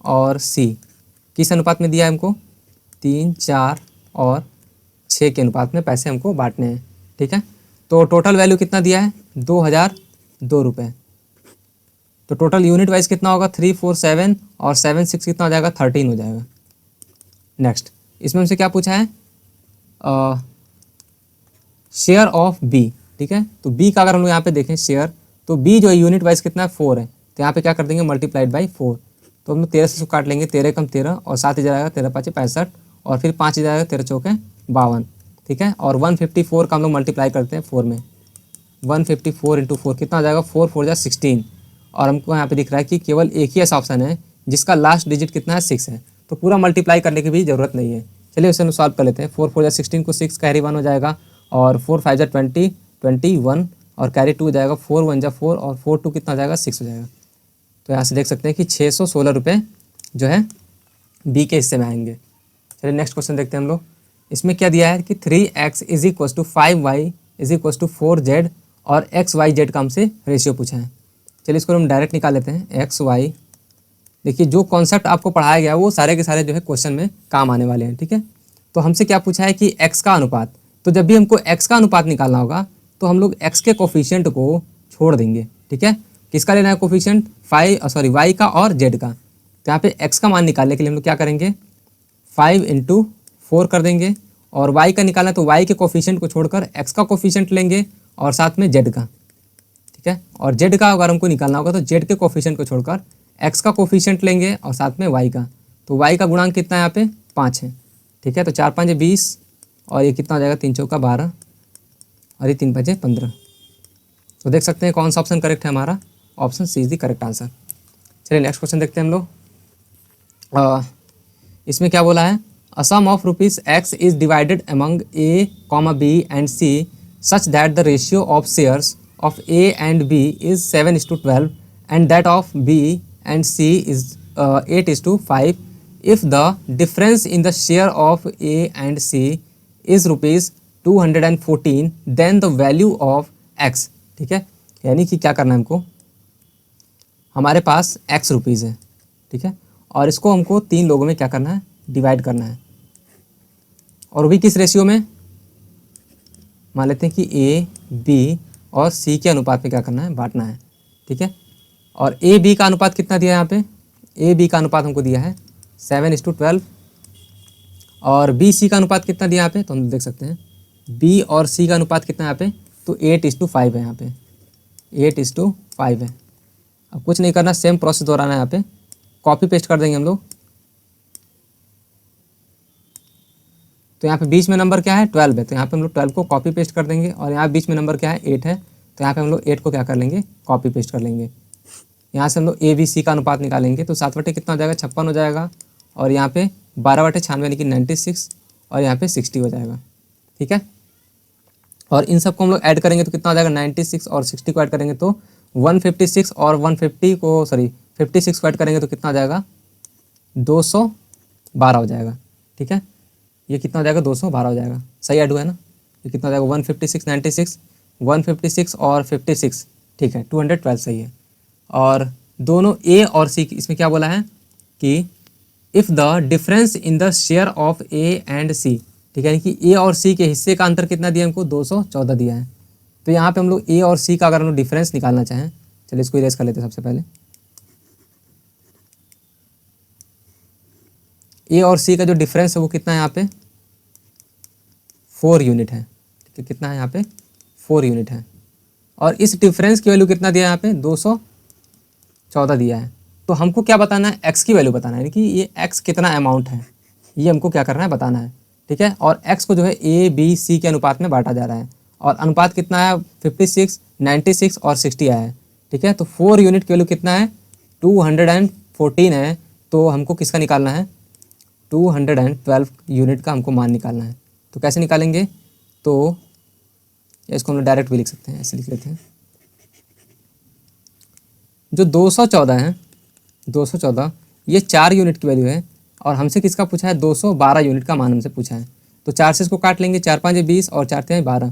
और C किस अनुपात में दिया है हमको 3 4 और 6 के अनुपात में पैसे हमको बांटने हैं। ठीक है, तो टोटल वैल्यू कितना दिया है 2002 रुपये। तो टोटल यूनिट वाइज कितना होगा 3 4 7 और 7 6 कितना हो जाएगा 13 हो जाएगा। नेक्स्ट इसमें हमसे क्या पूछा है, शेयर ऑफ B। ठीक है, तो B का अगर हम लोग यहाँ पे देखें शेयर, तो B जो है यूनिट वाइज कितना है 4 है, तो यहाँ पे क्या कर देंगे मल्टीप्लाइड बाई 4। तो हम लोग 13 से काट लेंगे, 13 कम 13 और 7 जाएगा 13 5 65, और फिर 5 जाएगा 13 चौके 52। ठीक है, और 154 का हम लोग मल्टीप्लाई करते हैं 4 में, 154 इंटू 4 कितना हो जाएगा 4 4 जा 16। और हमको यहाँ पे दिख रहा है कि केवल एक ही ऐसा ऑप्शन है जिसका लास्ट डिजिट कितना है 6 है, तो पूरा मल्टीप्लाई करने की भी ज़रूरत नहीं है। चलिए उसे हम सॉल्व कर लेते हैं। 4 4 जा 16 को 6 कैरी 1 हो जाएगा, और 4 5 जा 20 21, और कैरी 2 हो जाएगा, 4 1 जा 4 और 4 2 कितना हो जाएगा 6 हो जाएगा। तो यहाँ से देख सकते हैं कि 616 रुपये जो है B के हिस्से में आएंगे। चलिए नेक्स्ट क्वेश्चन देखते हैं हम लोग। इसमें क्या दिया है कि 3x is equal to 5y is equal to 4z और एक्स वाई जेड का हमसे रेशियो पूछा है। चलिए इसको हम डायरेक्ट निकाल लेते हैं। एक्स वाई, देखिए जो कॉन्सेप्ट आपको पढ़ाया गया वो सारे के सारे जो है क्वेश्चन में काम आने वाले हैं, ठीक है। तो हमसे क्या पूछा है कि एक्स का अनुपात, तो जब भी हमको एक्स का अनुपात निकालना होगा तो हम लोग एक्स के कोफिशिएंट को छोड़ देंगे, ठीक है। किसका लेना है कोफिशिएंट, वाई का और जेड का। तो यहाँ पे एक्स का मान निकालने के लिए हम लोग क्या करेंगे, 5 इंटू 4 कर देंगे, और वाई का निकालना है तो वाई के कोफिशिएंट को छोड़कर एक्स का कोफिशिएंट लेंगे और साथ में जेड का, ठीक है। और जेड का अगर हमको निकालना होगा तो जेड के कोफिशिएंट को छोड़कर एक्स का कोफिशिएंट लेंगे और साथ में वाई का। तो वाई का गुणांक कितना है यहाँ पे 5 है, ठीक है। तो 4 5 20 और ये कितना हो जाएगा 3 चौका 12 और ये 3 5 15। तो देख सकते हैं कौन सा ऑप्शन करेक्ट है हमारा, option C is the correct answer. चलिए नेक्स्ट क्वेश्चन देखते हैं हम लोग। इसमें क्या बोला है, a sum of rupees X is divided among A comma B and C such that the ratio of shares of A and B is 7:12 and that of B and C is 8:5 if the difference in the share of A and C is rupees 214 then the value of X, ठीक है। यानी कि क्या करना है हमको, हमारे पास X rupees है, ठीक है, और इसको हमको 3 लोगों में क्या करना है, डिवाइड करना है। और वो भी किस रेशियो में, मान लेते हैं कि A, B और C के अनुपात में क्या करना है, बांटना है, ठीक है। और A, B का अनुपात कितना दिया है यहाँ पे, A, B का अनुपात हमको दिया है 7:12 और बी सी का अनुपात कितना दिया यहाँ पे, तो हम देख सकते हैं बी और सी का अनुपात कितना है यहाँ पे, तो 8:5 है, यहाँ पे 8:5 है। अब कुछ नहीं करना, सेम प्रोसेस दोहराना है, यहाँ पे कॉपी पेस्ट कर देंगे हम लोग। तो यहाँ पे बीच में नंबर क्या है 12 है, तो यहाँ पे हम लोग 12 को कॉपी पेस्ट कर देंगे, और यहाँ बीच में नंबर क्या है 8 है, तो यहाँ पे हम लोग 8 को क्या कर लेंगे, कॉपी पेस्ट कर लेंगे। यहाँ से हम लोग ए बी सी का अनुपात निकालेंगे, तो 7 बटे कितना हो जाएगा 56 हो जाएगा, और यहाँ पे 12 बटे 96 यानी कि 96 और यहाँ पे 60 हो जाएगा, ठीक है। और इन सबको हम लोग ऐड करेंगे तो कितना हो जाएगा 96 और 60 को ऐड करेंगे तो 156 और 56 को ऐड करेंगे तो कितना हो जाएगा 212 हो जाएगा, ठीक है। ये कितना हो जाएगा 212 हो जाएगा, सही ऐड हुआ है ना। ये कितना हो जाएगा 156 96 156 और 56, ठीक है 212 सही है। और दोनों ए और सी इसमें क्या बोला है कि if the difference in the share of A and C, ठीक है, यानी कि ए और सी के हिस्से का अंतर कितना दिया हमको 214 दिया है। तो यहाँ पे हम लोग ए और सी का अगर हम लोग डिफरेंस निकालना चाहें, चलिए इसको इरेज कर लेते हैं सबसे पहले। ए और सी का जो डिफरेंस है वो कितना है यहाँ पे 4 यूनिट है, ठीक है, कितना है यहाँ पे 4 यूनिट है। और इस डिफरेंस की वैल्यू कितना दिया है यहाँ पे 214 दिया है। तो हमको क्या बताना है, एक्स की वैल्यू बताना है, यानी कि ये एक्स कितना अमाउंट है ये हमको क्या करना है बताना है, ठीक है। और एक्स को जो है ए बी सी के अनुपात में बांटा जा रहा है, और अनुपात कितना है 56 96 और 60 आया है, ठीक है। तो 4 यूनिट की वैल्यू कितना है 214 है, तो हमको किसका निकालना है 212 यूनिट का हमको मान निकालना है। तो कैसे निकालेंगे, तो इसको हम लोग डायरेक्ट भी लिख सकते हैं, ऐसे लिख लेते हैं। जो 214 है 214 ये 4 यूनिट की वैल्यू है, और हमसे किसका पूछा है 212 यूनिट का मान हमसे पूछा है। तो 4 से इसको काट लेंगे, 4 5 20 और 4 3 12,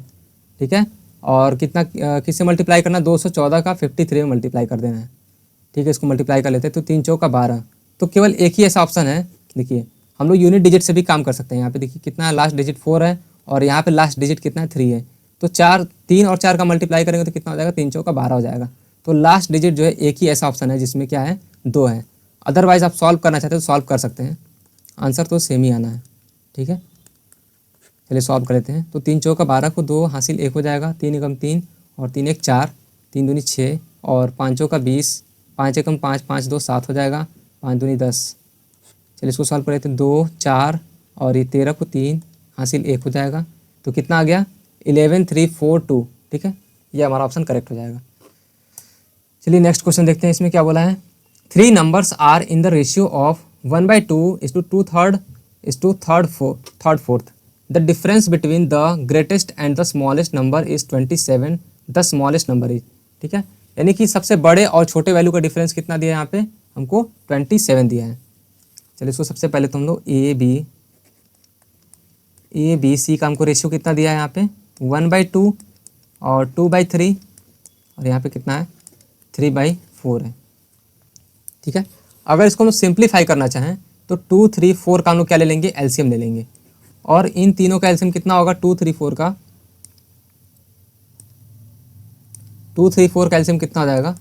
ठीक है। और कितना किससे मल्टीप्लाई करना, 214 का 53 में मल्टीप्लाई कर देना है, ठीक है। इसको मल्टीप्लाई कर लेते हैं, तो 3 चौका 12। तो केवल एक ही ऐसा ऑप्शन है, देखिए हम लोग यूनिट डिजिट से भी काम कर सकते हैं। यहाँ पे देखिए कितना है, लास्ट डिजिट 4 है और यहाँ पे लास्ट डिजिट कितना है 3 है। तो 3 और 4 का मल्टीप्लाई करेंगे तो कितना हो जाएगा 3 चौका 12 हो जाएगा। तो लास्ट डिजिट जो है एक ही ऐसा ऑप्शन है जिसमें क्या है 2 है। अदरवाइज आप सॉल्व करना चाहते हो तो सॉल्व कर सकते हैं, आंसर तो सेम ही आना है, ठीक है। चलिए सॉल्व कर लेते हैं। तो 3 चौका 12 को 2 हासिल 1 हो जाएगा, 3 एकम 3 और 3 1 4, 3 दूनी 6 और 5 चौका 20, 5 एकम 5 5 2 7 हो जाएगा, 5 दूनी 10। चलिए इसको सॉल्व कर लेते हैं, 2 4 और ये 13 को 3 हासिल 1 हो जाएगा, तो कितना आ गया 11 3 4 2, ठीक है। ये हमारा ऑप्शन करेक्ट हो जाएगा। चलिए नेक्स्ट क्वेश्चन देखते हैं, इसमें क्या बोला है, 3 numbers are in the ratio of 1/2 is to 2/3 is to third fourth. The difference between the greatest and the smallest number is 27. The smallest number is, ठीक है, यानी कि सबसे बड़े और छोटे वैल्यू का डिफरेंस कितना दिया है यहाँ पे हमको 27 दिया है। चलिए इसको सबसे पहले तो हम लोग ए बी सी का हमको रेशियो कितना दिया है यहाँ पे 1/2 और 2/3 और यहाँ पे कितना है 3/4 है। ठीक है, अगर इसको हम सिंप्लीफाई करना चाहें तो 2, 3, 4 का हम लोग क्या ले लेंगे, एलसीएम ले लेंगे। और इन तीनों का एलसीएम कितना होगा 2, 3, 4 का 2, 3, 4 का एलसीएम कितना हो जाएगा,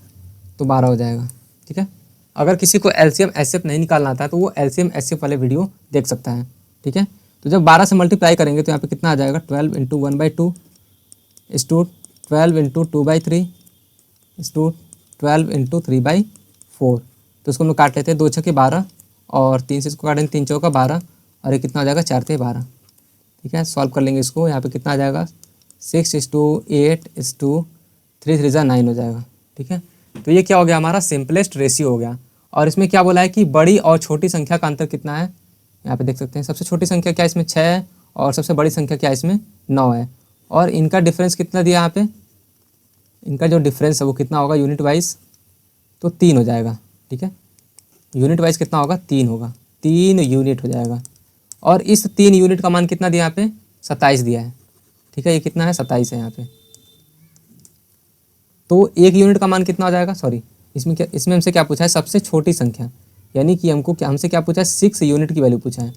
तो 12 हो जाएगा। ठीक है, अगर किसी को एलसीएम एचसीएफ नहीं निकालना आता है तो वो एलसीएम एचसीएफ वाले वीडियो देख सकता है। ठीक है, तो जब 12 से मल्टीप्लाई करेंगे तो यहाँ पे कितना आ जाएगा 12 × 1/2 इस टू 12 × 2/3 इस टू 12 × 3/4। तो इसको हम लोग काट लेते हैं, 2 छक्के 12 और 3 से इसको काटेंगे 3 चौका 12 और ये कितना हो जाएगा 4 × 12। ठीक है, सॉल्व कर लेंगे इसको, यहाँ पे कितना आ जाएगा 6:8 3 3 9 हो जाएगा। ठीक है, तो ये क्या हो गया हमारा सिंपलेस्ट रेशियो हो गया। और इसमें क्या बोला है कि बड़ी और छोटी संख्या का अंतर कितना है, यहाँ पे देख सकते हैं। सबसे छोटी संख्या क्या इसमें 6 है और सबसे बड़ी संख्या क्या इसमें 9 है। और इनका डिफरेंस कितना दिया यहाँ पे, इनका जो डिफरेंस है वो कितना होगा यूनिट वाइज, तो 3 हो जाएगा। ठीक है, यूनिट वाइज कितना होगा 3 होगा, 3 यूनिट हो जाएगा। और इस 3 यूनिट का मान कितना दिया यहाँ पे 27 दिया है। ठीक है, ये कितना है 27 है यहाँ पे। तो 1 यूनिट का मान कितना हो जाएगा, सॉरी इसमें हमसे क्या पूछा है सबसे छोटी संख्या, यानी कि हमसे क्या पूछा है 6 यूनिट की वैल्यू पूछा है।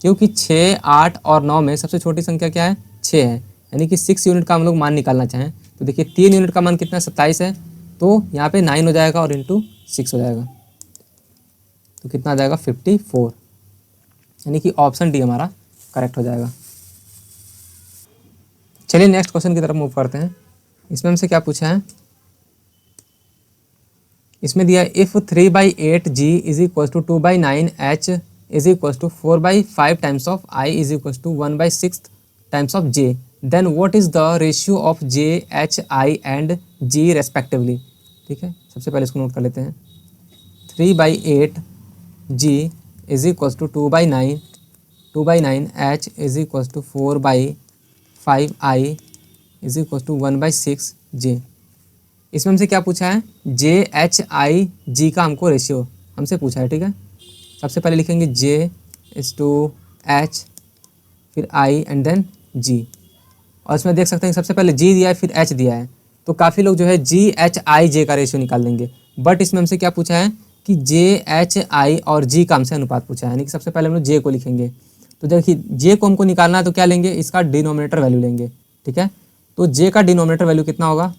क्योंकि 6, 8 और 9 में सबसे छोटी संख्या क्या है 6 है, यानी कि 6 यूनिट का हम लोग मान निकालना चाहें तो देखिए 3 यूनिट का मान कितना 27 है, तो यहाँ पे 9 हो जाएगा और इंटू 6 हो जाएगा, तो कितना आ जाएगा 54, यानी कि ऑप्शन डी हमारा करेक्ट हो जाएगा। चलिए नेक्स्ट क्वेश्चन की तरफ मूव करते हैं। इसमें हमसे क्या पूछा है, इसमें दिया if 3/8 g is equal to 2/9 h is equal to 4/5 times of i is equal to 1/6 times of j, then what is the ratio of j, h, i and g respectively. ठीक है, सबसे पहले इसको नोट कर लेते हैं। 3/8 g is equal to 2/9 h is equal to 4/5 i is equal to 1/6 j। इसमें हमसे क्या पूछा है जे एच आई जी का हमको रेशियो हमसे पूछा है। ठीक है, सबसे पहले लिखेंगे जे इज टू एच फिर आई एंड देन जी। और इसमें देख सकते हैं सबसे पहले जी दिया है फिर एच दिया है, तो काफ़ी लोग जो है जी एच आई जे का रेशियो निकाल लेंगे। बट इसमें हमसे क्या पूछा है कि जे एच आई और जी का हमसे अनुपात पूछा है, यानी कि सबसे पहले हम लोग जे को लिखेंगे। तो देखिए जे को हमको निकालना है तो क्या लेंगे, इसका डिनोमिनेटर वैल्यू लेंगे। ठीक है, तो जे का डिनोमिनेटर वैल्यू कितना होगा,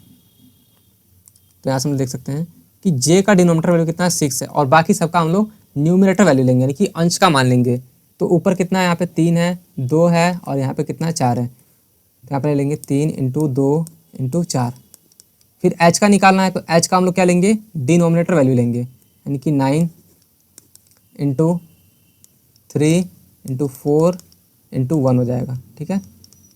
तो यहाँ से हम देख सकते हैं कि j का डिनोमिनेटर वैल्यू कितना है 6 है और बाकी सबका हम लोग न्यूमरेटर वैल्यू लेंगे, यानी कि अंश का मान लेंगे। तो ऊपर कितना है यहाँ पे 3 है, 2 है और यहाँ पे कितना है 4 है, तो यहाँ पे लेंगे 3 × 2 × 4। फिर h का निकालना है तो h का हम लोग क्या लेंगे डिनोमिनेटर वैल्यू लेंगे, यानी कि 9 × 3 × 4 × 1 हो जाएगा। ठीक है,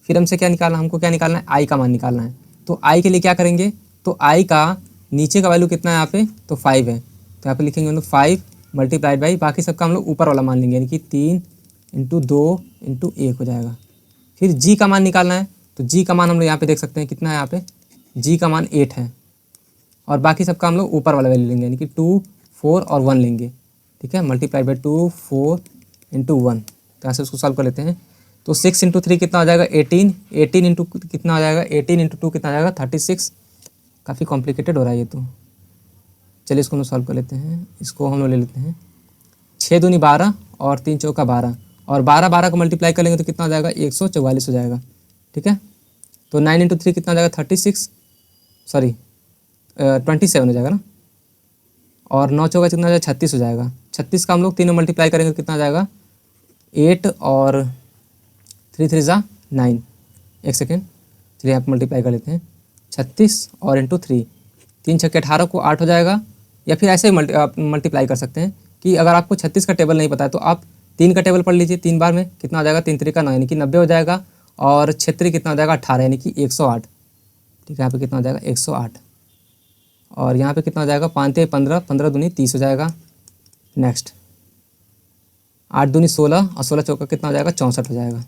फिर हमसे क्या निकालना है, हमको क्या निकालना है i का मान निकालना है। तो i के लिए क्या करेंगे, तो i का नीचे का वैल्यू कितना है यहाँ पे, तो 5 है, तो यहाँ पे लिखेंगे हम लोग 5 मल्टीप्लाइड बाई बाकी सबका हम लोग ऊपर वाला मान लेंगे, यानी कि 3 × 2 × 1 हो जाएगा। फिर g का मान निकालना है, तो g का मान हम लोग यहाँ पे देख सकते हैं कितना है, यहाँ पे g का मान 8 है और बाकी सबका हम लोग ऊपर वाला वैल्यू लेंगे, यानी कि 2, 4 और 1 लेंगे। ठीक है, मल्टीप्लाइड बाई 2, 4 × 1, तो यहाँ से उसको सॉल्व कर लेते हैं। तो 6 × 3 कितना हो जाएगा 18, 18 इंटू कितना हो जाएगा 18 × 2 कितना आ जाएगा 36। काफ़ी कॉम्प्लिकेटेड हो रहा है ये तो, चलिए इसको हम सॉल्व कर लेते हैं। इसको हम लोग ले लेते हैं 6 दूनी 12 और 3 चौका 12 और 12 12 को मल्टीप्लाई कर लेंगे तो कितना हो जाएगा 144 हो जाएगा। ठीक है, तो 9 × 3 कितना हो जाएगा 36, सॉरी 27 हो जाएगा ना, और 9 चौका कितना हो जाएगा 36 हो जाएगा। 36 का हम लोग तीनों मल्टीप्लाई करेंगे तो कितना आ जाएगा 8 और 3 3 = 9, एक सेकेंड 3 यहाँ पर मल्टीप्लाई कर लेते हैं 36 और इंटू 3, 3 छक्के 18 को 8 हो जाएगा। या फिर ऐसे ही मल्टीप्लाई कर सकते हैं कि अगर आपको 36 का टेबल नहीं पता है तो आप 3 का टेबल पढ़ लीजिए, 3 बार में कितना हो जाएगा 3 3 का 9 यानी कि 90 हो जाएगा और 6 3 कितना हो जाएगा 18 यानी कि 108। ठीक है, यहाँ पे कितना हो जाएगा 108 और यहाँ पे कितना हो जाएगा 5 3 15, 15 दूनी 30 हो जाएगा। नेक्स्ट 8 दूनी 16 और 16 चौका कितना हो जाएगा 64 हो जाएगा।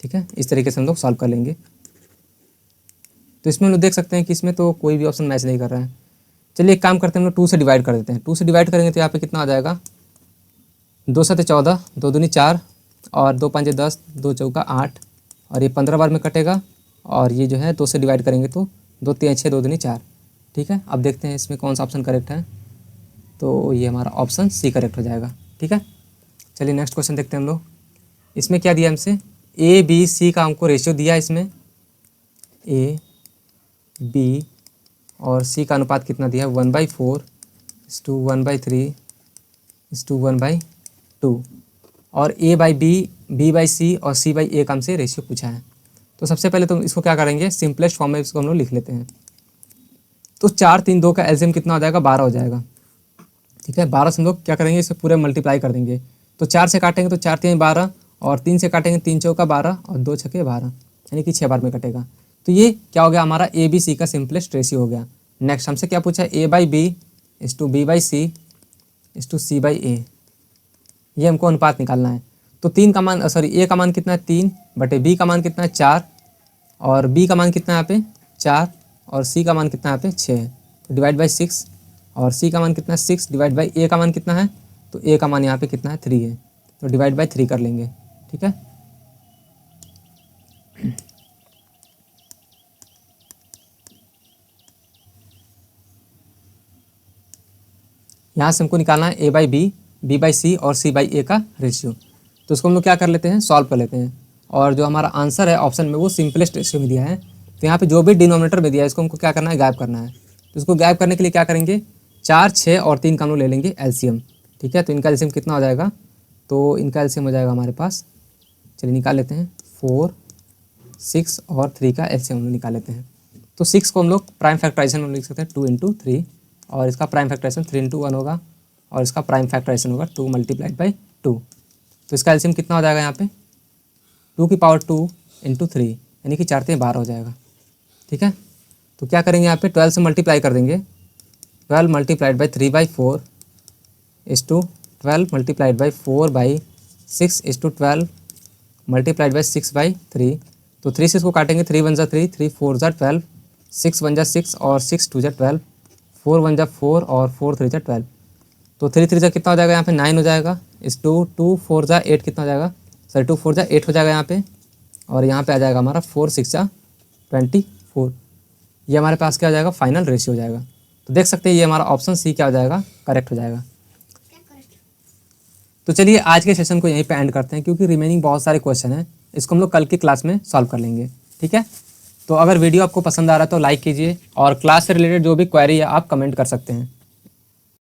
ठीक है, इस तरीके से हम लोग सॉल्व कर लेंगे। तो इसमें हम लोग देख सकते हैं कि इसमें तो कोई भी ऑप्शन मैच नहीं कर रहा है। चलिए एक काम करते हैं, हम लोग 2 से डिवाइड कर देते हैं। 2 से डिवाइड करेंगे तो यहाँ पे कितना आ जाएगा 2 7 14, 2 दूनी 4 और 2 5 10, 2 चौका 8 और ये 15 बार में कटेगा, और ये जो है 2 से डिवाइड करेंगे तो 2 3 6 2 दूनी 4। ठीक है, अब देखते हैं इसमें कौन सा ऑप्शन करेक्ट है। तो ये हमारा ऑप्शन सी करेक्ट हो जाएगा। ठीक है, चलिए नेक्स्ट क्वेश्चन देखते हैं हम लोग। इसमें क्या दिया हमसे, ए बी सी का हमको रेशियो दिया है। इसमें ए बी और सी का अनुपात कितना दिया है, 1/4 = 1/3 = 1/2, और ए बाई बी, बी बाई सी और सी बाई ए का हमसे रेशियो पूछा है। तो सबसे पहले तो इसको क्या करेंगे, सिंपलेस्ट फॉर्म में इसको हम लोग लिख लेते हैं। तो 4 3 2 का एलसीएम कितना हो जाएगा, 12 हो जाएगा। ठीक है, 12 से हम लोग क्या करेंगे, इसे पूरे मल्टीप्लाई कर देंगे। तो 4 से काटेंगे तो 4 3 12, और 3 से काटेंगे 3 चौका 12 और 2 छक्के 12, यानी कि 6 बार में कटेगा। तो ये क्या हो गया, हमारा ए बी सी का सिंपलेस्ट रेशियो हो गया। नेक्स्ट हमसे क्या पूछा है, A by B = B by C = C by A, ये हमको अनुपात निकालना है। तो 3 का मान, सॉरी ए का मान कितना है 3 बटे बी का मान कितना है 4, और बी का मान कितना है यहाँ पे 4, और सी का मान कितना है यहाँ पे 6, तो डिवाइड बाई 6, और सी का मान कितना है 6 डिवाइड बाई ए का मान कितना है, तो ए का मान यहाँ पे कितना है 3 है, तो डिवाइड बाई 3 कर लेंगे। ठीक है, यहाँ से हमको निकालना है A by B, B by सी और सी बाई ए का रेशियो। तो इसको हम लोग क्या कर लेते हैं, सॉल्व कर लेते हैं, और जो हमारा आंसर है ऑप्शन में वो सिंपलेस्ट रेशियो में दिया है। तो यहाँ पे जो भी डिनोमिनेटर में दिया है इसको हमको क्या करना है, गायब करना है। तो इसको गायब करने के लिए क्या करेंगे, 4 6 और 3 का हम लोग ले लेंगे एलसीएम। ठीक है, तो इनका एलसीएम कितना हो जाएगा, तो इनका एलसीएम हो जाएगा हमारे पास, चलिए निकाल लेते हैं, 4 6 और 3 का एलसीएम हम लोग निकाल लेते हैं। तो 6 को हम लोग प्राइम फैक्टराइजेशन में लिख सकते हैं 2 × 3, और इसका प्राइम फैक्टराइजेशन 3 × 1 होगा, और इसका प्राइम फैक्टराइजेशन होगा 2 × 2। तो इसका एलसीएम कितना हो जाएगा यहाँ पे, 2 की पावर 2 × 3, यानी कि 4 3 12 हो जाएगा। ठीक है, तो क्या करेंगे यहाँ पे 12 से मल्टीप्लाई कर देंगे, 12 × 3/4 = 12 × 4/6 = 12 × 6/3। तो 3 से इसको काटेंगे, 3 1 3, 3 4 12, 6 1 6 और 6 2 12, 4 1 4 और 4 3 12। तो 3 3 कितना हो जाएगा यहाँ पे 9 हो जाएगा, इस 2 2 4 8 कितना हो जाएगा, सॉरी 2 4 8 हो जाएगा यहाँ पे, और यहाँ पे आ जाएगा हमारा 4 6 24। ये हमारे पास क्या हो जाएगा, फाइनल रेशियो हो जाएगा। तो देख सकते हैं ये हमारा ऑप्शन सी क्या हो जाएगा, करेक्ट हो जाएगा। तो चलिए आज के सेशन को यहीं पे एंड करते हैं, क्योंकि रिमेनिंग बहुत सारे क्वेश्चन हैं, इसको हम लोग कल की क्लास में सॉल्व कर लेंगे। ठीक है, तो अगर वीडियो आपको पसंद आ रहा है तो लाइक कीजिए, और क्लास से रिलेटेड जो भी क्वेरी है आप कमेंट कर सकते हैं।